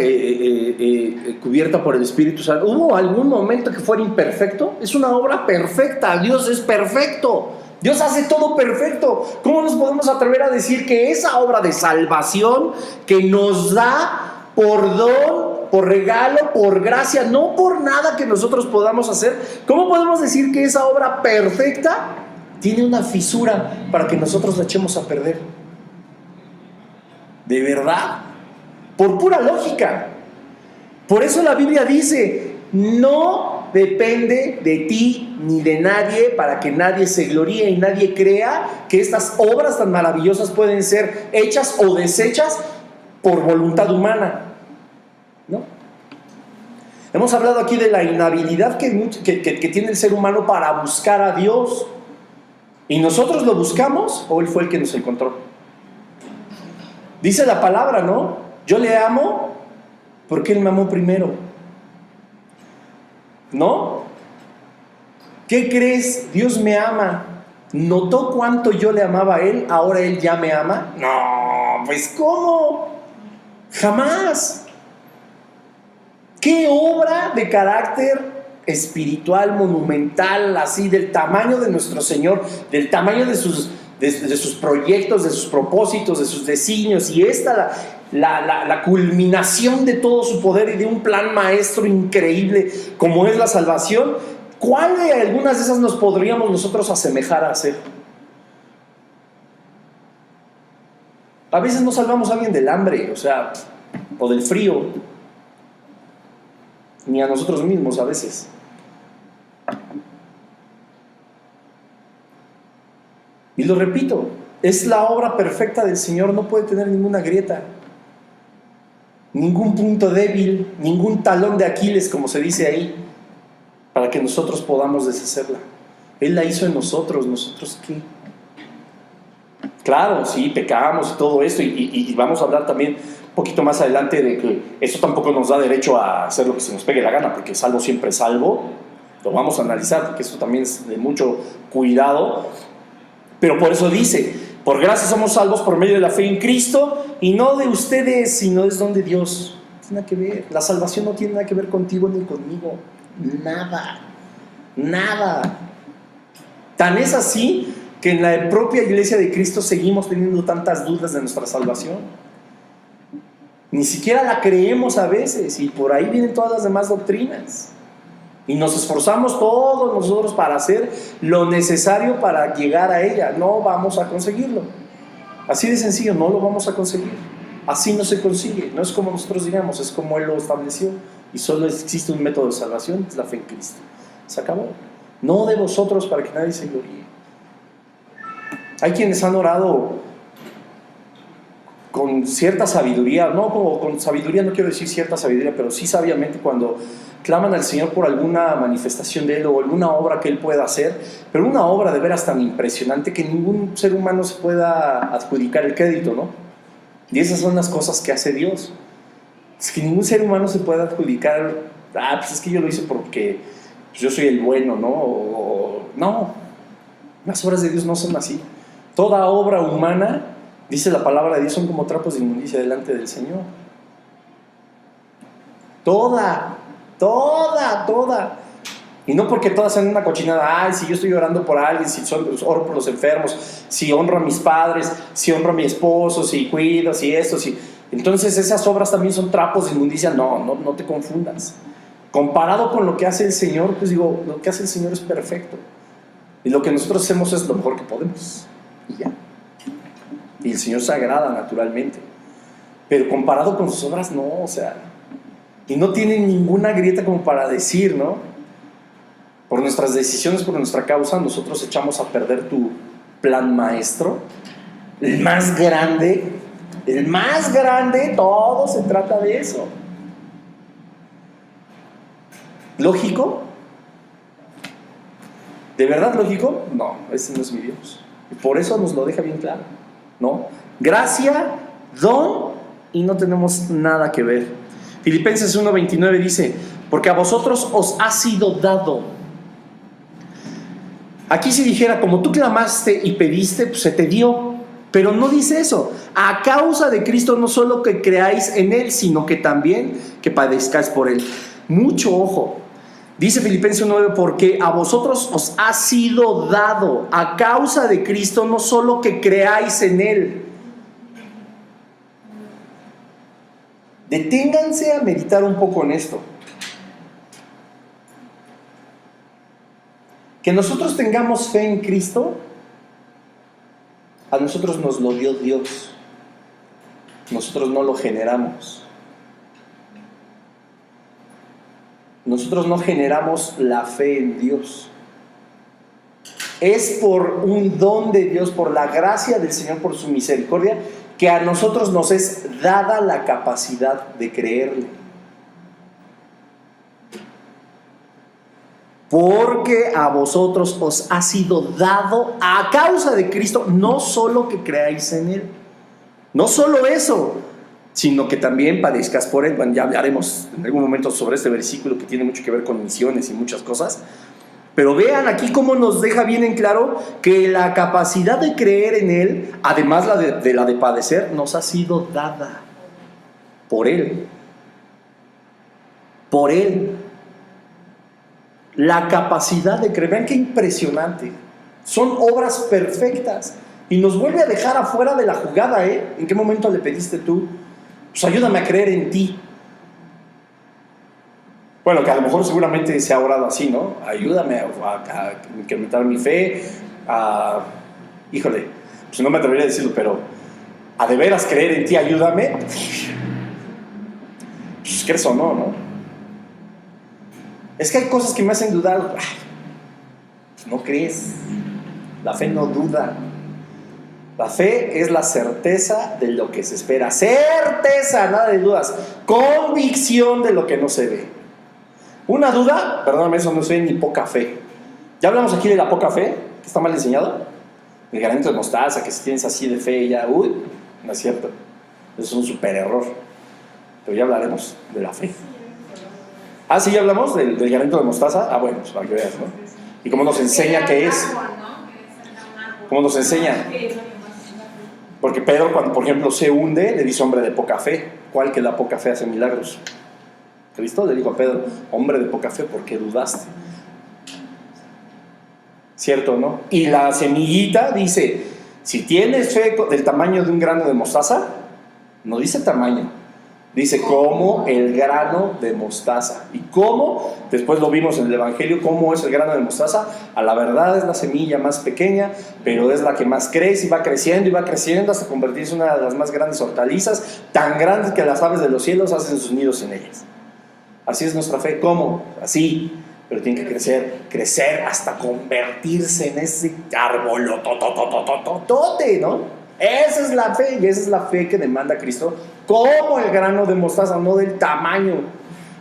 cubierta por el Espíritu Santo. ¿Hubo algún momento que fuera imperfecto? Es una obra perfecta. Dios es perfecto. Dios hace todo perfecto. ¿Cómo nos podemos atrever a decir que esa obra de salvación que nos da por don, por regalo, por gracia, no por nada que nosotros podamos hacer, cómo podemos decir que esa obra perfecta tiene una fisura para que nosotros la echemos a perder? ¿De verdad? Por pura lógica. Por eso la Biblia dice: no depende de ti ni de nadie para que nadie se gloríe y nadie crea que estas obras tan maravillosas pueden ser hechas o deshechas por voluntad humana, ¿no? Hemos hablado aquí de la inhabilidad que tiene el ser humano para buscar a Dios. ¿Y nosotros lo buscamos o Él fue el que nos encontró? Dice la palabra, ¿no? Yo le amo porque Él me amó primero, ¿no? ¿Qué crees? Dios me ama. ¿Notó cuánto yo le amaba a Él? ¿Ahora Él ya me ama? No, pues ¿cómo? Jamás. ¿Qué obra de carácter espiritual, monumental, así del tamaño de nuestro Señor, del tamaño de sus proyectos, de sus propósitos, de sus designios, y esta la culminación de todo su poder y de un plan maestro increíble como es la salvación? ¿Cuál de algunas de esas nos podríamos nosotros asemejar a hacer? A veces no salvamos a alguien del hambre, o del frío, ni a nosotros mismos a veces. Y lo repito, es la obra perfecta del Señor, no puede tener ninguna grieta, ningún punto débil, ningún talón de Aquiles, como se dice ahí, para que nosotros podamos deshacerla. Él la hizo en nosotros. ¿Nosotros qué? Claro, sí, pecamos y todo esto, y vamos a hablar también un poquito más adelante de que eso tampoco nos da derecho a hacer lo que se nos pegue la gana, porque salvo siempre salvo. Lo vamos a analizar, porque eso también es de mucho cuidado. Pero por eso dice: por gracia somos salvos por medio de la fe en Cristo, y no de ustedes, sino es don de Dios. No tiene nada que ver. La salvación no tiene nada que ver contigo ni conmigo. Nada. Nada. Tan es así que en la propia iglesia de Cristo seguimos teniendo tantas dudas de nuestra salvación. Ni siquiera la creemos a veces, y por ahí vienen todas las demás doctrinas. Y nos esforzamos todos nosotros para hacer lo necesario para llegar a ella. No vamos a conseguirlo. Así de sencillo, no lo vamos a conseguir. Así no se consigue. No es como nosotros digamos, es como Él lo estableció. Y solo existe un método de salvación, es la fe en Cristo. Se acabó. no de vosotros para que nadie se gloríe. Hay quienes han orado con cierta sabiduría, no como con sabiduría, no quiero decir cierta sabiduría, pero sí sabiamente cuando claman al Señor por alguna manifestación de Él o alguna obra que Él pueda hacer, pero una obra de veras tan impresionante que ningún ser humano se pueda adjudicar el crédito, ¿no? Y esas son las cosas que hace Dios. Es que ningún ser humano se puede adjudicar, pues es que yo lo hice porque yo soy el bueno, ¿no? No, las obras de Dios no son así. Toda obra humana, dice la palabra de Dios, son como trapos de inmundicia delante del Señor. Toda. Y no porque todas sean una cochinada. Si yo estoy orando por alguien, si oro por los enfermos, si honro a mis padres, si honro a mi esposo, si cuido, si esto, si... Entonces esas obras también son trapos de inmundicia. No te confundas. Comparado con lo que hace el Señor, pues digo, lo que hace el Señor es perfecto. Y lo que nosotros hacemos es lo mejor que podemos. Y ya. Y el Señor se agrada naturalmente. Pero comparado con sus obras, no, o sea... Y no tiene ninguna grieta como para decir, ¿no? Por nuestras decisiones, por nuestra causa, nosotros echamos a perder tu plan maestro, el más grande, todo se trata de eso. ¿Lógico? ¿De verdad lógico? No, ese no es mi Dios. Y por eso nos lo deja bien claro, ¿no? Gracia, don, y no tenemos nada que ver. Filipenses 1:29 dice, porque a vosotros os ha sido dado. Aquí si dijera, como tú clamaste y pediste, pues se te dio. Pero no dice eso. A causa de Cristo no solo que creáis en Él, sino que también que padezcáis por Él. Mucho ojo. Dice Filipenses 1:9, porque a vosotros os ha sido dado, a causa de Cristo, no solo que creáis en Él. Deténganse a meditar un poco en esto. Que nosotros tengamos fe en Cristo, a nosotros nos lo dio Dios. Nosotros no lo generamos. Nosotros no generamos la fe en Dios. Es por un don de Dios, por la gracia del Señor, por su misericordia, que a nosotros nos es dada la capacidad de creerle. Porque a vosotros os ha sido dado a causa de Cristo, no solo que creáis en Él. No solo eso, sino que también padezcas por Él. Bueno, ya hablaremos en algún momento sobre este versículo que tiene mucho que ver con misiones y muchas cosas. Pero vean aquí cómo nos deja bien en claro que la capacidad de creer en Él, además de la de padecer, nos ha sido dada por Él. Por Él. La capacidad de creer. Vean qué impresionante. Son obras perfectas. Y nos vuelve a dejar afuera de la jugada, ¿eh? ¿En qué momento le pediste tú? Pues ayúdame a creer en ti. Bueno, que a lo mejor seguramente se ha orado así, ¿no? Ayúdame a incrementar mi fe, híjole, pues no me atrevería a decirlo, pero a de veras creer en ti, ayúdame. Pues crees o no, ¿no? Es que hay cosas que me hacen dudar. No crees. La fe no duda. La fe es la certeza de lo que se espera. Certeza, nada de dudas. Convicción de lo que no se ve. Una duda, perdóname, eso no es ni poca fe. Ya hablamos aquí de la poca fe, que está mal enseñado. El granito de mostaza, que si tienes así de fe ya, no es cierto. Eso es un súper error. Pero ya hablaremos de la fe. Sí, ya hablamos del granito de mostaza. Bueno, pues para que veas, ¿no? Y cómo nos enseña qué es. Cómo nos enseña. Porque Pedro, cuando por ejemplo se hunde, le dice hombre de poca fe. ¿Cuál que la poca fe hace milagros? Cristo le dijo a Pedro, hombre de poca fe, ¿por qué dudaste? ¿Cierto o no? Y la semillita dice, si tienes fe del tamaño de un grano de mostaza, no dice tamaño, dice como el grano de mostaza. ¿Y cómo? Después lo vimos en el Evangelio, cómo es el grano de mostaza. A la verdad es la semilla más pequeña, pero es la que más crece y va creciendo hasta convertirse en una de las más grandes hortalizas, tan grandes que las aves de los cielos hacen sus nidos en ellas. Así es nuestra fe. ¿Cómo? Así. pero tiene que crecer hasta convertirse en ese árbol, ¿no? Esa es la fe, y esa es la fe que demanda Cristo, como el grano de mostaza, no del tamaño.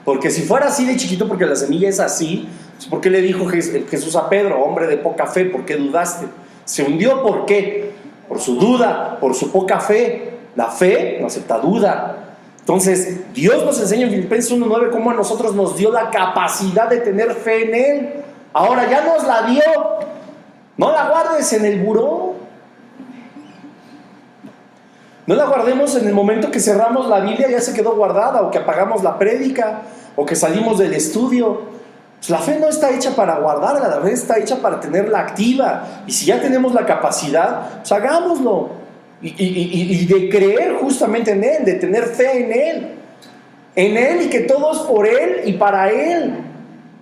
Porque si fuera así de chiquito, porque la semilla es así, ¿por qué le dijo Jesús a Pedro, hombre de poca fe, por qué dudaste? Se hundió, ¿por qué? Por su duda, por su poca fe. La fe no acepta duda. Entonces, Dios nos enseña en Filipenses 1:9 cómo a nosotros nos dio la capacidad de tener fe en Él. Ahora ya nos la dio. No la guardes en el buró. No la guardemos en el momento que cerramos la Biblia, ya se quedó guardada, o que apagamos la prédica, o que salimos del estudio. Pues la fe no está hecha para guardarla, la fe está hecha para tenerla activa. Y si ya tenemos la capacidad, pues hagámoslo. Y de creer justamente en Él, de tener fe en Él, y que todo es por Él y para Él.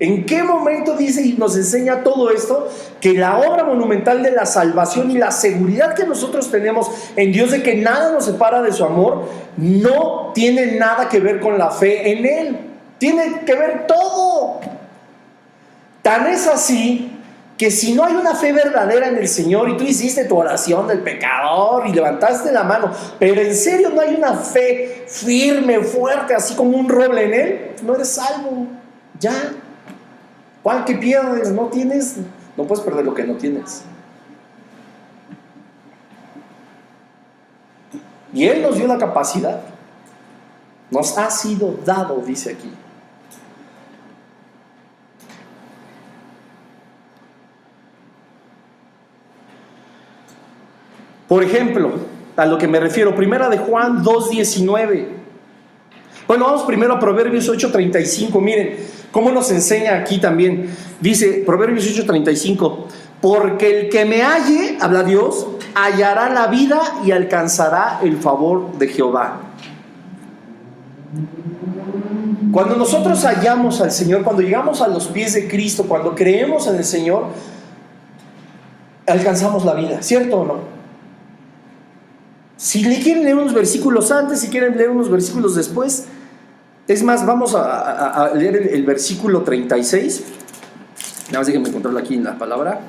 ¿En qué momento dice y nos enseña todo esto? Que la obra monumental de la salvación y la seguridad que nosotros tenemos en Dios de que nada nos separa de su amor, no tiene nada que ver con la fe en Él. Tiene que ver todo. Tan es así que si no hay una fe verdadera en el Señor, y tú hiciste tu oración del pecador y levantaste la mano, pero en serio no hay una fe firme, fuerte, así como un roble en Él, no eres salvo. Ya. ¿Cuál que pierdes? No tienes, no puedes perder lo que no tienes. Y Él nos dio la capacidad. Nos ha sido dado, dice aquí. Por ejemplo, a lo que me refiero, primera de Juan 2:19. Bueno, vamos primero a Proverbios 8:35. Miren cómo nos enseña aquí también. Dice Proverbios 8:35: porque el que me halle, habla Dios, hallará la vida y alcanzará el favor de Jehová. Cuando nosotros hallamos al Señor, cuando llegamos a los pies de Cristo, cuando creemos en el Señor, alcanzamos la vida, ¿cierto o no? Si le quieren leer unos versículos antes, si quieren leer unos versículos después, es más, vamos a leer el versículo 36. Nada más déjenme encontrarlo aquí en la palabra.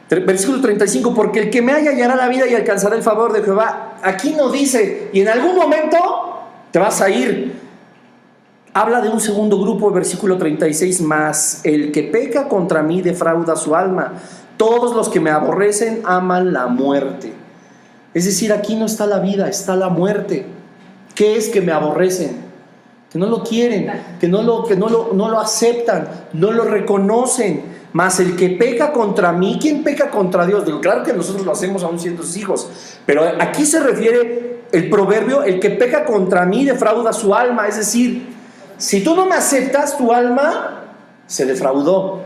Versículo 35: porque el que me halla hallará la vida y alcanzará el favor de Jehová. Aquí no dice, y en algún momento te vas a ir. Habla de un segundo grupo, versículo 36, mas el que peca contra mí defrauda su alma. Todos los que me aborrecen aman la muerte. Es decir, aquí no está la vida, está la muerte. ¿Qué es que me aborrecen? Que no lo quieren, que no lo aceptan, no lo reconocen. Mas el que peca contra mí, ¿quién peca contra Dios? Digo, claro que nosotros lo hacemos aún siendo sus hijos, pero aquí se refiere el proverbio, el que peca contra mí defrauda su alma. Es decir, si tú no me aceptas, tu alma se defraudó,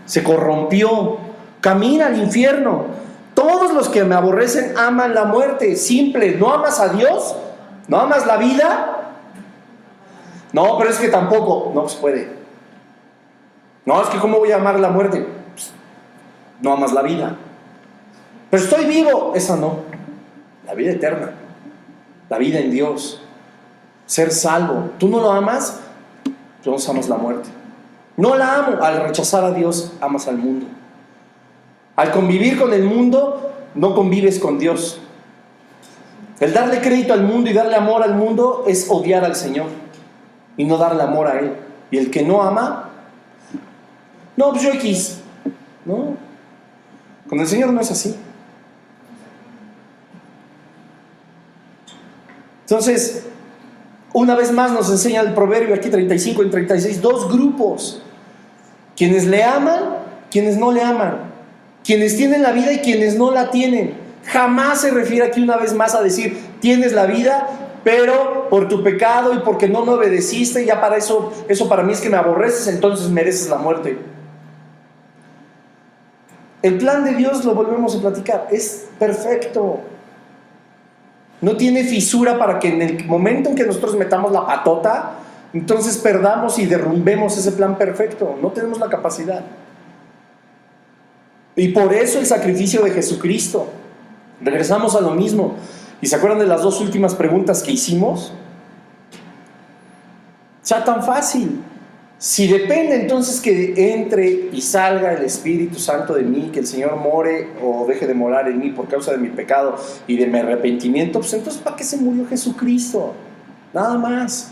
se corrompió, camina al infierno. Todos los que me aborrecen aman la muerte. Simple. ¿No amas a Dios? ¿No amas la vida? No, pero es que tampoco. No se puede. No, es que ¿cómo voy a amar la muerte? No amas la vida. Pero estoy vivo. Esa no. La vida eterna. La vida en Dios. Ser salvo. ¿Tú no lo amas? Entonces amas la muerte. No la amo. Al rechazar a Dios, amas al mundo. Al convivir con el mundo, no convives con Dios. El darle crédito al mundo y darle amor al mundo es odiar al Señor y no darle amor a Él. Y el que no ama, no, pues yo X. No. Con el Señor no es así. Entonces, una vez más nos enseña el proverbio aquí 35 y 36, dos grupos: quienes le aman, quienes no le aman, quienes tienen la vida y quienes no la tienen. Jamás se refiere aquí una vez más a decir, tienes la vida, pero por tu pecado y porque no me obedeciste, ya para eso para mí es que me aborreces, entonces mereces la muerte. El plan de Dios, lo volvemos a platicar, es perfecto. No tiene fisura para que en el momento en que nosotros metamos la patota, entonces perdamos y derrumbemos ese plan perfecto. No tenemos la capacidad. Y por eso el sacrificio de Jesucristo. Regresamos a lo mismo. ¿Y se acuerdan de las dos últimas preguntas que hicimos? Ya tan fácil. Si depende entonces que entre y salga el Espíritu Santo de mí, que el Señor more o deje de morar en mí por causa de mi pecado y de mi arrepentimiento, pues entonces ¿para qué se murió Jesucristo? Nada más.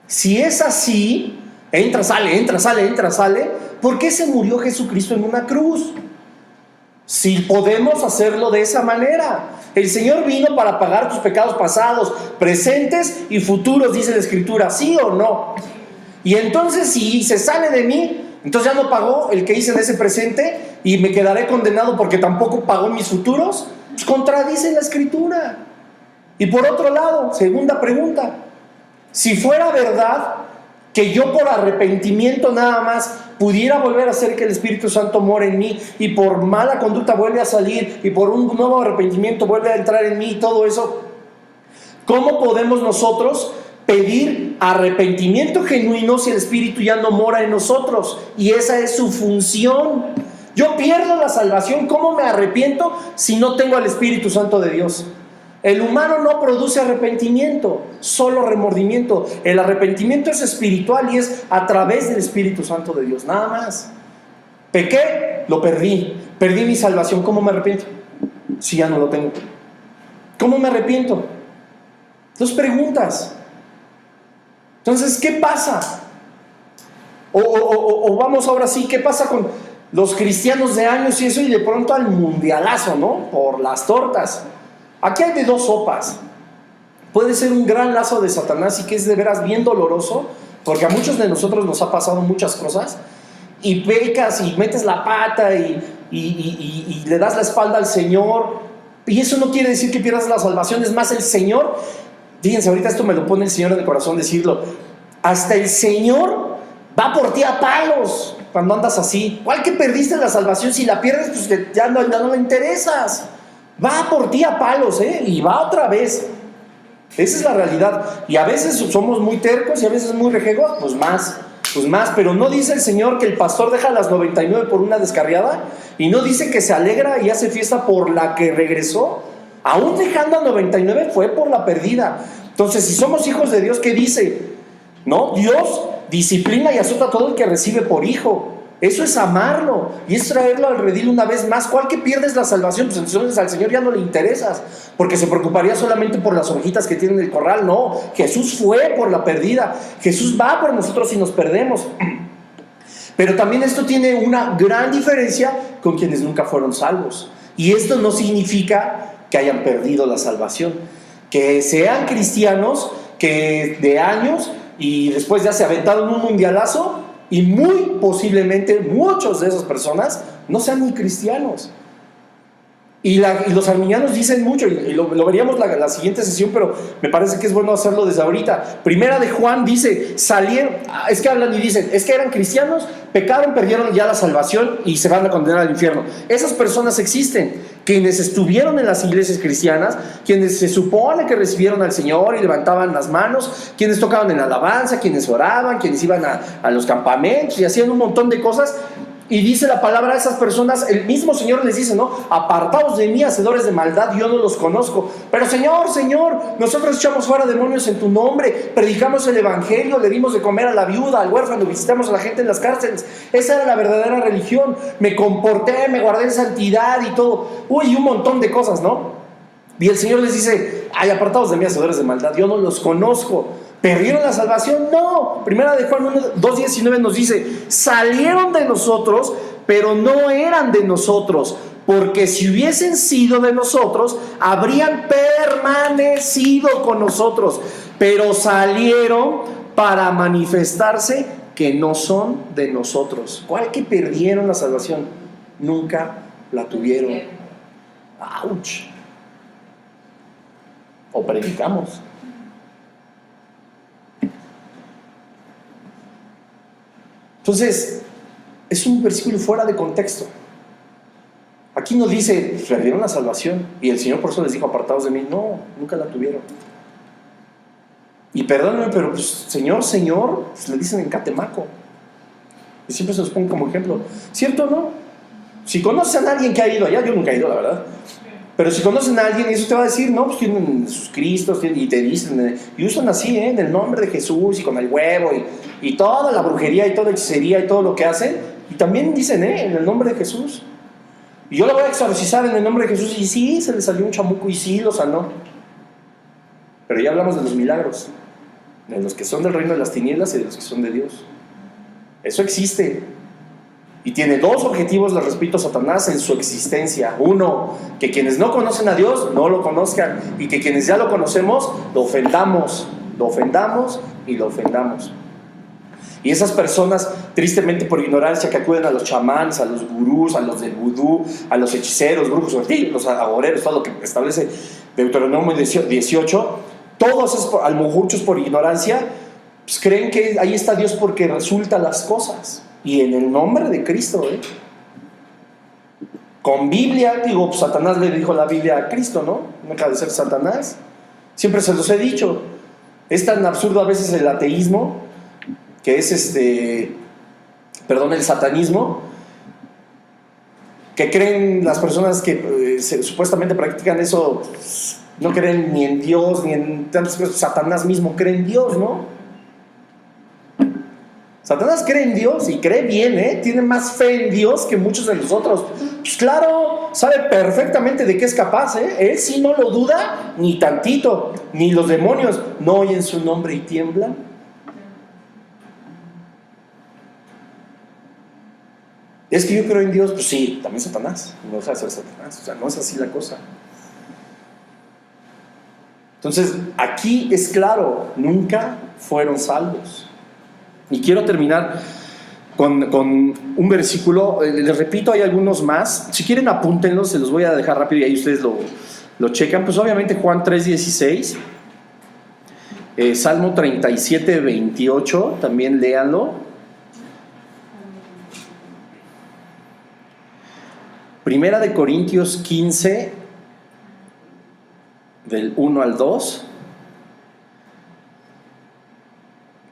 Si es así, entra, sale, ¿por qué se murió Jesucristo en una cruz? Si podemos hacerlo de esa manera. El Señor vino para pagar tus pecados pasados, presentes y futuros, dice la Escritura, ¿sí o no? Y entonces si se sale de mí, entonces ya no pagó el que hice en ese presente y me quedaré condenado porque tampoco pagó mis futuros. Pues contradice la Escritura. Y por otro lado, segunda pregunta, si fuera verdad que yo por arrepentimiento nada más pudiera volver a hacer que el Espíritu Santo more en mí y por mala conducta vuelve a salir y por un nuevo arrepentimiento vuelve a entrar en mí y todo eso, ¿cómo podemos nosotros pedir arrepentimiento genuino si el Espíritu ya no mora en nosotros? Y esa es su función. Yo pierdo la salvación, ¿cómo me arrepiento si no tengo al Espíritu Santo de Dios? El humano no produce arrepentimiento, solo remordimiento. El arrepentimiento es espiritual y es a través del Espíritu Santo de Dios, nada más. Pequé, lo perdí mi salvación, ¿cómo me arrepiento? Si ya no lo tengo. ¿Cómo me arrepiento? Dos preguntas. Entonces, ¿qué pasa? O vamos ahora sí, ¿qué pasa con los cristianos de años y eso y de pronto al mundialazo, ¿no? Por las tortas. Aquí hay de dos sopas. Puede ser un gran lazo de Satanás y que es de veras bien doloroso, porque a muchos de nosotros nos ha pasado muchas cosas, y pecas y metes la pata y le das la espalda al Señor, y eso no quiere decir que pierdas la salvación. Es más, el Señor, fíjense, ahorita esto me lo pone el Señor en el corazón decirlo, hasta el Señor va por ti a palos cuando andas así. ¿Cuál que perdiste la salvación? Si la pierdes, pues que ya no le interesas. Va por ti a palos, y va otra vez. Esa es la realidad. Y a veces somos muy tercos y a veces muy rejegos, pues más. Pero no dice el Señor que el pastor deja las 99 por una descarriada, y no dice que se alegra y hace fiesta por la que regresó. Aún dejando a 99 fue por la perdida. Entonces, si somos hijos de Dios, ¿qué dice? ¿No? Dios disciplina y azota a todo el que recibe por hijo. Eso es amarlo y es traerlo al redil una vez más. ¿Cuál que pierdes la salvación? Pues entonces al Señor ya no le interesas, porque se preocuparía solamente por las ovejitas que tiene en el corral. No, Jesús fue por la perdida. Jesús va por nosotros si nos perdemos. Pero también esto tiene una gran diferencia con quienes nunca fueron salvos. Y esto no significa que hayan perdido la salvación. Que sean cristianos que de años y después ya se aventaron un mundialazo, y muy posiblemente muchos de esas personas no sean ni cristianos. Y los arminianos dicen mucho, y lo veríamos la siguiente sesión, pero me parece que es bueno hacerlo desde ahorita. Primera de Juan dice, es que hablan y dicen, es que eran cristianos, pecaron, perdieron ya la salvación y se van a condenar al infierno. Esas personas existen, quienes estuvieron en las iglesias cristianas, quienes se supone que recibieron al Señor y levantaban las manos, quienes tocaban en alabanza, quienes oraban, quienes iban a los campamentos y hacían un montón de cosas. Y dice la palabra a esas personas, el mismo Señor les dice, ¿no? Apartaos de mí, hacedores de maldad, yo no los conozco. Pero Señor, nosotros echamos fuera demonios en tu nombre, predicamos el evangelio, le dimos de comer a la viuda, al huérfano, visitamos a la gente en las cárceles. Esa era la verdadera religión. Me comporté, me guardé en santidad y todo. Un montón de cosas, ¿no? Y el Señor les dice, ay, apartaos de mí, hacedores de maldad, yo no los conozco. ¿Perdieron la salvación? No. Primera de Juan 2:19 nos dice, salieron de nosotros, pero no eran de nosotros, porque si hubiesen sido de nosotros, habrían permanecido con nosotros, pero salieron para manifestarse que no son de nosotros. ¿Cuál que perdieron la salvación? Nunca la tuvieron. ¡Auch! O predicamos. Entonces, es un versículo fuera de contexto. Aquí no dice, perdieron la salvación, y el Señor por eso les dijo, apartados de mí. No, nunca la tuvieron. Y perdónenme, pero pues, Señor, pues, le dicen en Catemaco. Y siempre se los pongo como ejemplo. ¿Cierto o no? Si conoces a alguien que ha ido allá, yo nunca he ido, la verdad. Pero si conocen a alguien, eso te va a decir, no, pues tienen sus cristos, y te dicen, y usan así, en el nombre de Jesús, y con el huevo, y toda la brujería, y toda la hechicería, y todo lo que hacen, y también dicen, en el nombre de Jesús. Y yo lo voy a exorcizar en el nombre de Jesús, y sí, se le salió un chamuco, y sí, lo sanó. Pero ya hablamos de los milagros, de los que son del reino de las tinieblas y de los que son de Dios. Eso existe. Y tiene dos objetivos, les repito, Satanás en su existencia. Uno, que quienes no conocen a Dios no lo conozcan, y que quienes ya lo conocemos lo ofendamos y lo ofendamos. Y esas personas, tristemente por ignorancia, que acuden a los chamanes, a los gurús, a los del vudú, a los hechiceros, brujos, los agoreros, todo lo que establece Deuteronomio 18, todos esos almojuchos por ignorancia, pues creen que ahí está Dios porque resulta las cosas. Y en el nombre de Cristo, con Biblia, digo, Satanás le dijo la Biblia a Cristo, ¿no? No deja de ser Satanás. Siempre se los he dicho. Es tan absurdo a veces el ateísmo, que es el satanismo, que creen las personas que supuestamente practican eso, no creen ni en Dios, ni en tantas cosas. Satanás mismo cree en Dios, ¿no? Satanás cree en Dios y cree bien, tiene más fe en Dios que muchos de nosotros. Pues claro, sabe perfectamente de qué es capaz, Él sí no lo duda ni tantito, ni los demonios no oyen su nombre y tiemblan. Es que yo creo en Dios, pues sí, también Satanás, no deja de ser Satanás, o sea, no es así la cosa. Entonces, aquí es claro, nunca fueron salvos. Y quiero terminar con un versículo. Les repito, hay algunos más. Si quieren, apúntenlos, se los voy a dejar rápido y ahí ustedes lo checan. Pues obviamente Juan 3:16, Salmo 37:28, también léanlo. Primera de Corintios 15, del 1 al 2.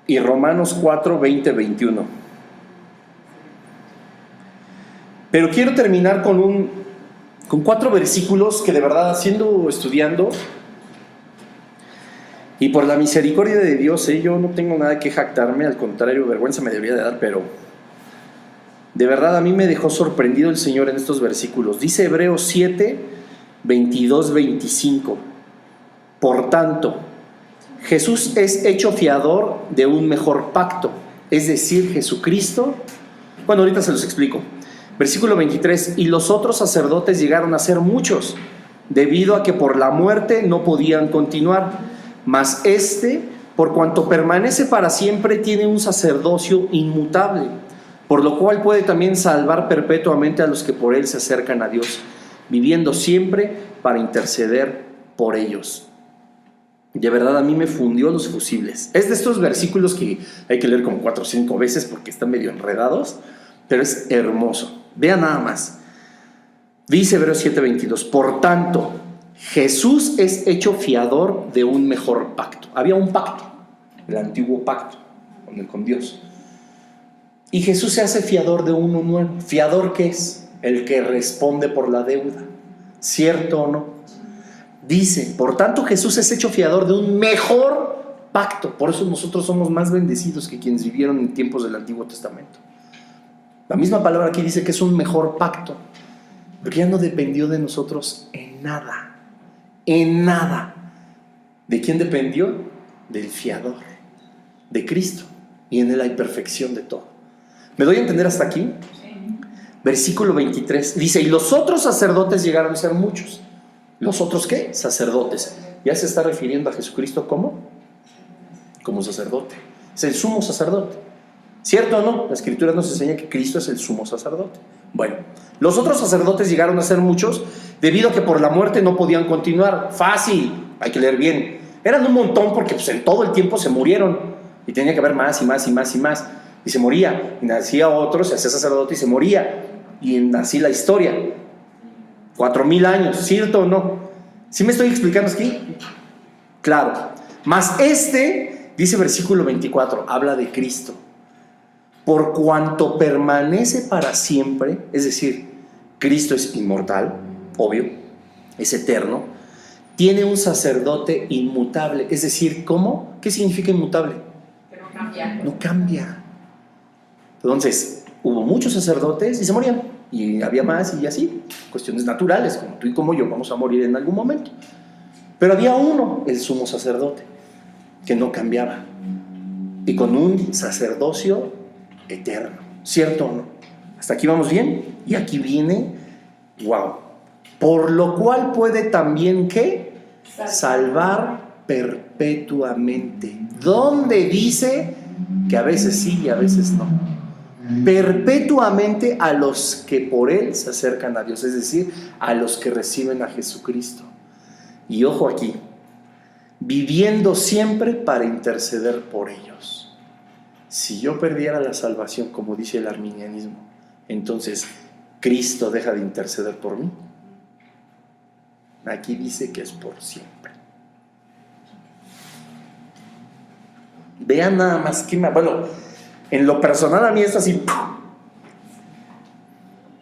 Y Romanos 4, 20, 21. Pero quiero terminar con 4 versículos que de verdad, estudiando, y por la misericordia de Dios, yo no tengo nada que jactarme, al contrario, vergüenza me debería de dar, pero de verdad a mí me dejó sorprendido el Señor en estos versículos. Dice Hebreos 7, 22, 25. Por tanto, Jesús es hecho fiador de un mejor pacto, es decir, Jesucristo. Bueno, ahorita se los explico. Versículo 23, y los otros sacerdotes llegaron a ser muchos, debido a que por la muerte no podían continuar, mas por cuanto permanece para siempre, tiene un sacerdocio inmutable, por lo cual puede también salvar perpetuamente a los que por él se acercan a Dios, viviendo siempre para interceder por ellos. De verdad a mí me fundió los fusibles. Es de estos versículos que hay que leer como 4 o 5 veces porque están medio enredados, pero es hermoso. Vean nada más. Dice Hebreos 7:22, por tanto, Jesús es hecho fiador de un mejor pacto. Había un pacto, el antiguo pacto con Dios. Y Jesús se hace fiador de uno nuevo. ¿Fiador qué es? El que responde por la deuda. ¿Cierto o no? Dice, por tanto Jesús es hecho fiador de un mejor pacto. Por eso nosotros somos más bendecidos que quienes vivieron en tiempos del Antiguo Testamento. La misma palabra aquí dice que es un mejor pacto, porque ya no dependió de nosotros en nada. En nada. ¿De quién dependió? Del fiador, de Cristo. Y en él hay perfección de todo. ¿Me doy a entender hasta aquí? Versículo 23 dice, y los otros sacerdotes llegaron a ser muchos. ¿Los otros qué? Sacerdotes. Ya se está refiriendo a Jesucristo como sacerdote. Es el sumo sacerdote. ¿Cierto o no? La Escritura nos enseña que Cristo es el sumo sacerdote. Bueno, los otros sacerdotes llegaron a ser muchos debido a que por la muerte no podían continuar. Fácil, hay que leer bien. Eran un montón porque pues, en todo el tiempo se murieron y tenía que haber más y más y más y más. Y se moría, y nacía otro, se hacía sacerdote y se moría. Y así la historia. 4,000 años, ¿cierto o no? ¿Sí me estoy explicando aquí? Claro. Mas dice versículo 24, habla de Cristo. Por cuanto permanece para siempre, es decir, Cristo es inmortal, obvio, es eterno, tiene un sacerdote inmutable. Es decir, ¿cómo? ¿Qué significa inmutable? Que no cambia. No cambia. Entonces, hubo muchos sacerdotes y se morían. Y había más y así. Cuestiones naturales, como tú y como yo vamos a morir en algún momento. Pero había uno, el sumo sacerdote, que no cambiaba. Y con un sacerdocio eterno. ¿Cierto o no? ¿Hasta aquí vamos bien? Y aquí viene, wow. Por lo cual puede también, ¿qué? Salvar perpetuamente. ¿Dónde dice que a veces sí y a veces no? Perpetuamente a los que por Él se acercan a Dios, es decir, a los que reciben a Jesucristo. Y ojo aquí, viviendo siempre para interceder por ellos. Si yo perdiera la salvación, como dice el arminianismo, entonces ¿Cristo deja de interceder por mí? Aquí dice que es por siempre. Vean nada más que bueno, en lo personal a mí es así,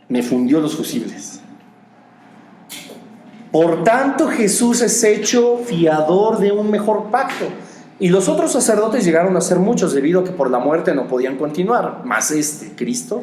me fundió los fusibles. Por tanto, Jesús es hecho fiador de un mejor pacto. Y los otros sacerdotes llegaron a ser muchos, debido a que por la muerte no podían continuar. Mas Cristo,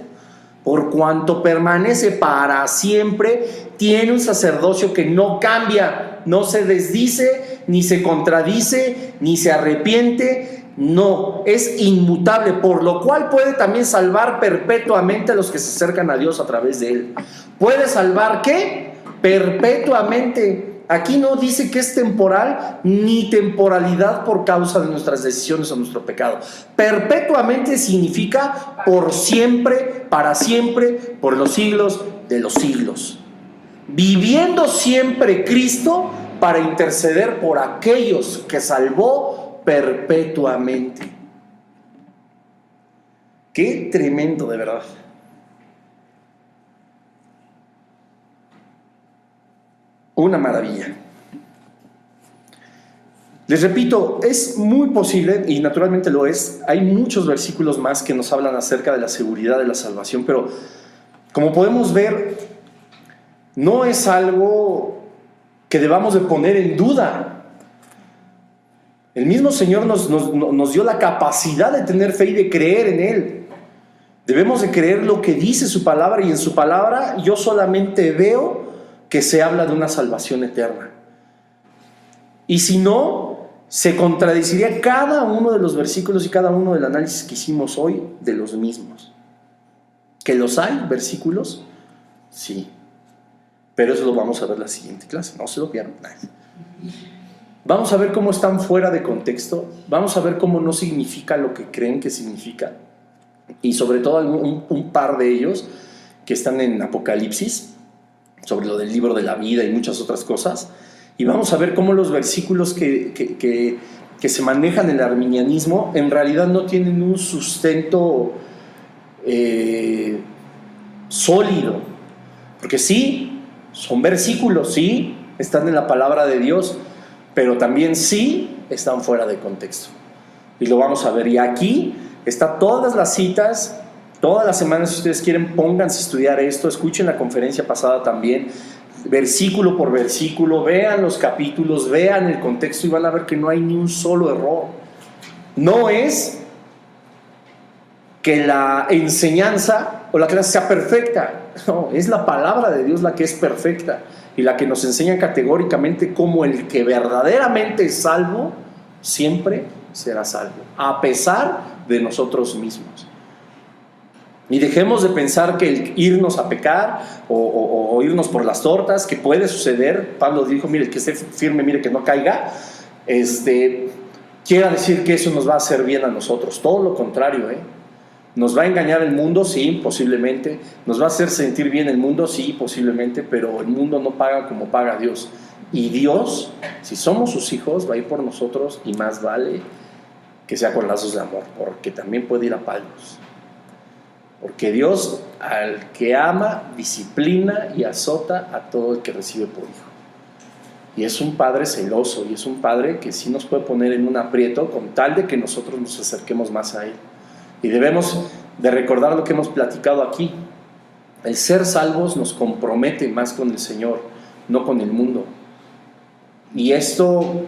por cuanto permanece para siempre, tiene un sacerdocio que no cambia, no se desdice, ni se contradice, ni se arrepiente. No, es inmutable, por lo cual puede también salvar perpetuamente a los que se acercan a Dios a través de Él. ¿Puede salvar qué? Perpetuamente. Aquí no dice que es temporal ni temporalidad por causa de nuestras decisiones o nuestro pecado. Perpetuamente significa por siempre, para siempre, por los siglos de los siglos. Viviendo siempre Cristo para interceder por aquellos que salvó perpetuamente. Qué tremendo, de verdad. Una maravilla. Les repito, es muy posible, y naturalmente lo es, hay muchos versículos más que nos hablan acerca de la seguridad de la salvación, pero como podemos ver, no es algo que debamos de poner en duda. El mismo Señor nos dio la capacidad de tener fe y de creer en Él. Debemos de creer lo que dice su palabra, y en su palabra yo solamente veo que se habla de una salvación eterna. Y si no, se contradeciría cada uno de los versículos y cada uno del análisis que hicimos hoy de los mismos. ¿Que los hay versículos? Sí. Pero eso lo vamos a ver en la siguiente clase, no se lo pierdan. Vamos a ver cómo están fuera de contexto, vamos a ver cómo no significa lo que creen que significa, y sobre todo un par de ellos que están en Apocalipsis, sobre lo del libro de la vida y muchas otras cosas, y vamos a ver cómo los versículos que se manejan en el arminianismo en realidad no tienen un sustento sólido, porque sí, son versículos, sí, están en la palabra de Dios, pero también sí están fuera de contexto, y lo vamos a ver. Y aquí está todas las citas. Todas las semanas, si ustedes quieren, pónganse a estudiar esto, escuchen la conferencia pasada también, versículo por versículo, vean los capítulos, vean el contexto y van a ver que no hay ni un solo error. No es que la enseñanza o la clase sea perfecta, no, es la palabra de Dios la que es perfecta y la que nos enseña categóricamente cómo el que verdaderamente es salvo siempre será salvo, a pesar de nosotros mismos. Y dejemos de pensar que el irnos a pecar o irnos por las tortas, que puede suceder. Pablo dijo, mire, el que esté firme, mire que no caiga, quiera decir que eso nos va a hacer bien a nosotros. Todo lo contrario, ¿Nos va a engañar el mundo? Sí, posiblemente. ¿Nos va a hacer sentir bien el mundo? Sí, posiblemente, pero el mundo no paga como paga Dios. Y Dios, si somos sus hijos, va a ir por nosotros, y más vale que sea con lazos de amor, porque también puede ir a palos. Porque Dios, al que ama, disciplina y azota a todo el que recibe por hijo. Y es un padre celoso, y es un padre que sí nos puede poner en un aprieto con tal de que nosotros nos acerquemos más a Él. Y debemos de recordar lo que hemos platicado aquí. El ser salvos nos compromete más con el Señor, no con el mundo. Y esto,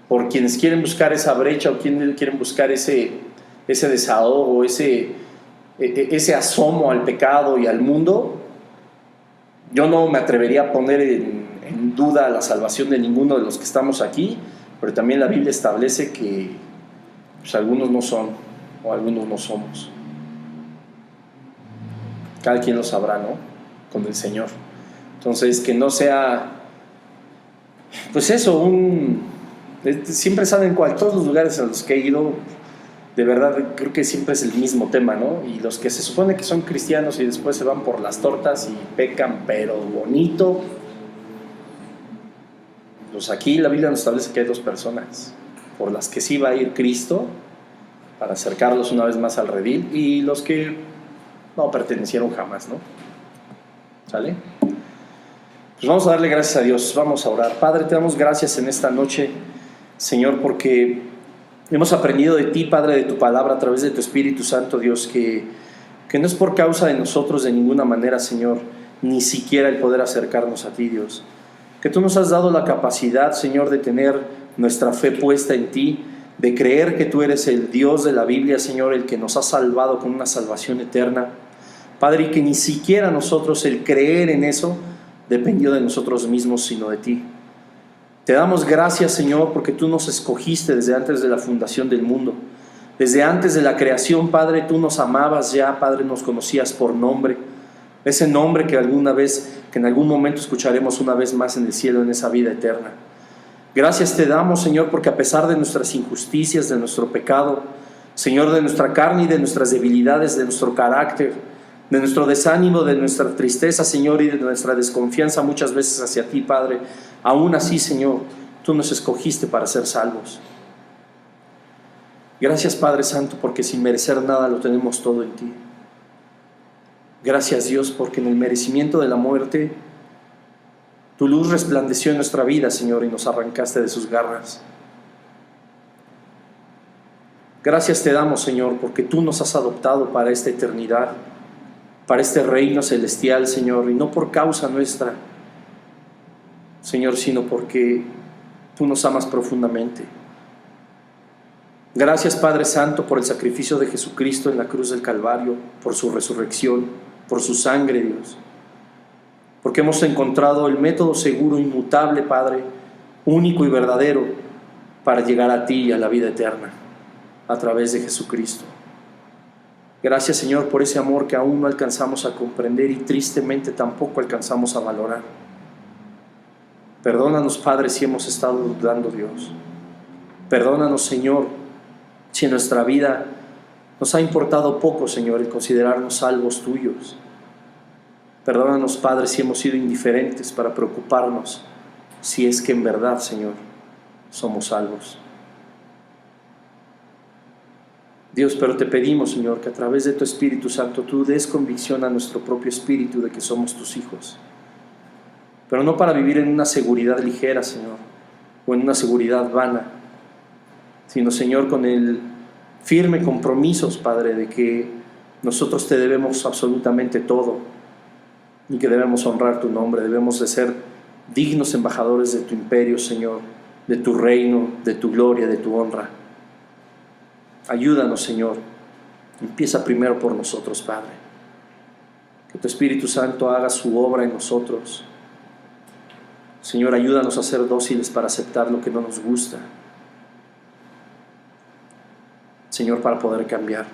por quienes quieren buscar esa brecha o quienes quieren buscar ese desahogo, ese asomo al pecado y al mundo, yo no me atrevería a poner en duda la salvación de ninguno de los que estamos aquí, pero también la Biblia establece que pues, algunos no son o algunos no somos. Cada quien lo sabrá, ¿no? Con el Señor. Entonces, que no sea, pues eso, siempre saben todos los lugares a los que he ido, de verdad creo que siempre es el mismo tema, ¿no? Y los que se supone que son cristianos y después se van por las tortas y pecan, pero bonito. Pues aquí la Biblia nos establece que hay dos personas, por las que sí va a ir Cristo, para acercarlos una vez más al redil, y los que no pertenecieron jamás, ¿no? ¿Sale? Pues vamos a darle gracias a Dios, vamos a orar. Padre, te damos gracias en esta noche, Señor, porque hemos aprendido de ti, Padre, de tu palabra a través de tu Espíritu Santo, Dios, que no es por causa de nosotros de ninguna manera, Señor, ni siquiera el poder acercarnos a ti, Dios. Que tú nos has dado la capacidad, Señor, de tener nuestra fe puesta en ti, de creer que tú eres el Dios de la Biblia, Señor, el que nos ha salvado con una salvación eterna. Padre, y que ni siquiera nosotros el creer en eso dependió de nosotros mismos, sino de ti. Te damos gracias, Señor, porque tú nos escogiste desde antes de la fundación del mundo. Desde antes de la creación, Padre, tú nos amabas ya, Padre, nos conocías por nombre. Ese nombre que en algún momento escucharemos una vez más en el cielo, en esa vida eterna. Gracias te damos, Señor, porque a pesar de nuestras injusticias, de nuestro pecado, Señor, de nuestra carne y de nuestras debilidades, de nuestro carácter, de nuestro desánimo, de nuestra tristeza, Señor, y de nuestra desconfianza muchas veces hacia ti, Padre, aún así, Señor, tú nos escogiste para ser salvos. Gracias, Padre Santo, porque sin merecer nada lo tenemos todo en ti. Gracias, Dios, porque en el merecimiento de la muerte tu luz resplandeció en nuestra vida, Señor, y nos arrancaste de sus garras. Gracias te damos, Señor, porque tú nos has adoptado para esta eternidad, para este reino celestial, Señor, y no por causa nuestra, Señor, sino porque tú nos amas profundamente. Gracias, Padre Santo, por el sacrificio de Jesucristo en la cruz del Calvario, por su resurrección, por su sangre, Dios. Porque hemos encontrado el método seguro, inmutable, Padre, único y verdadero, para llegar a ti y a la vida eterna, a través de Jesucristo. Gracias, Señor, por ese amor que aún no alcanzamos a comprender y tristemente tampoco alcanzamos a valorar. Perdónanos, Padre, si hemos estado dudando, Dios. Perdónanos, Señor, si en nuestra vida nos ha importado poco, Señor, el considerarnos salvos tuyos. Perdónanos, Padre, si hemos sido indiferentes para preocuparnos, si es que en verdad, Señor, somos salvos. Dios, pero te pedimos, Señor, que a través de tu Espíritu Santo tú des convicción a nuestro propio espíritu de que somos tus hijos. Pero no para vivir en una seguridad ligera, Señor, o en una seguridad vana, sino, Señor, con el firme compromiso, Padre, de que nosotros te debemos absolutamente todo y que debemos honrar tu nombre, debemos de ser dignos embajadores de tu imperio, Señor, de tu reino, de tu gloria, de tu honra. Ayúdanos, Señor. Empieza primero por nosotros, Padre. Que tu Espíritu Santo haga su obra en nosotros. Señor, ayúdanos a ser dóciles para aceptar lo que no nos gusta. Señor, para poder cambiar.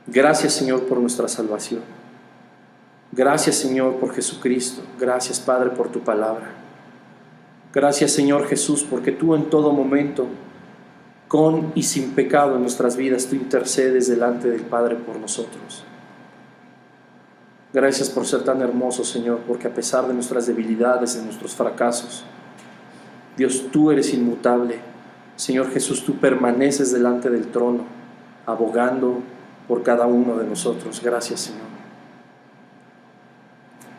Gracias, Señor, por nuestra salvación. Gracias, Señor, por Jesucristo. Gracias, Padre, por tu palabra. Gracias, Señor Jesús, porque tú en todo momento, con y sin pecado en nuestras vidas, tú intercedes delante del Padre por nosotros. Gracias por ser tan hermoso, Señor, porque a pesar de nuestras debilidades, de nuestros fracasos, Dios, tú eres inmutable. Señor Jesús, tú permaneces delante del trono, abogando por cada uno de nosotros. Gracias, Señor.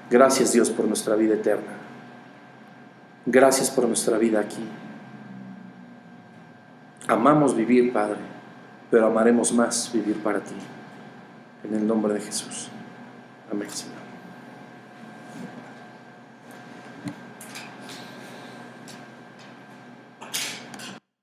Gracias, Dios, por nuestra vida eterna. Gracias por nuestra vida aquí. Amamos vivir, Padre, pero amaremos más vivir para ti. En el nombre de Jesús. Amén, Señor.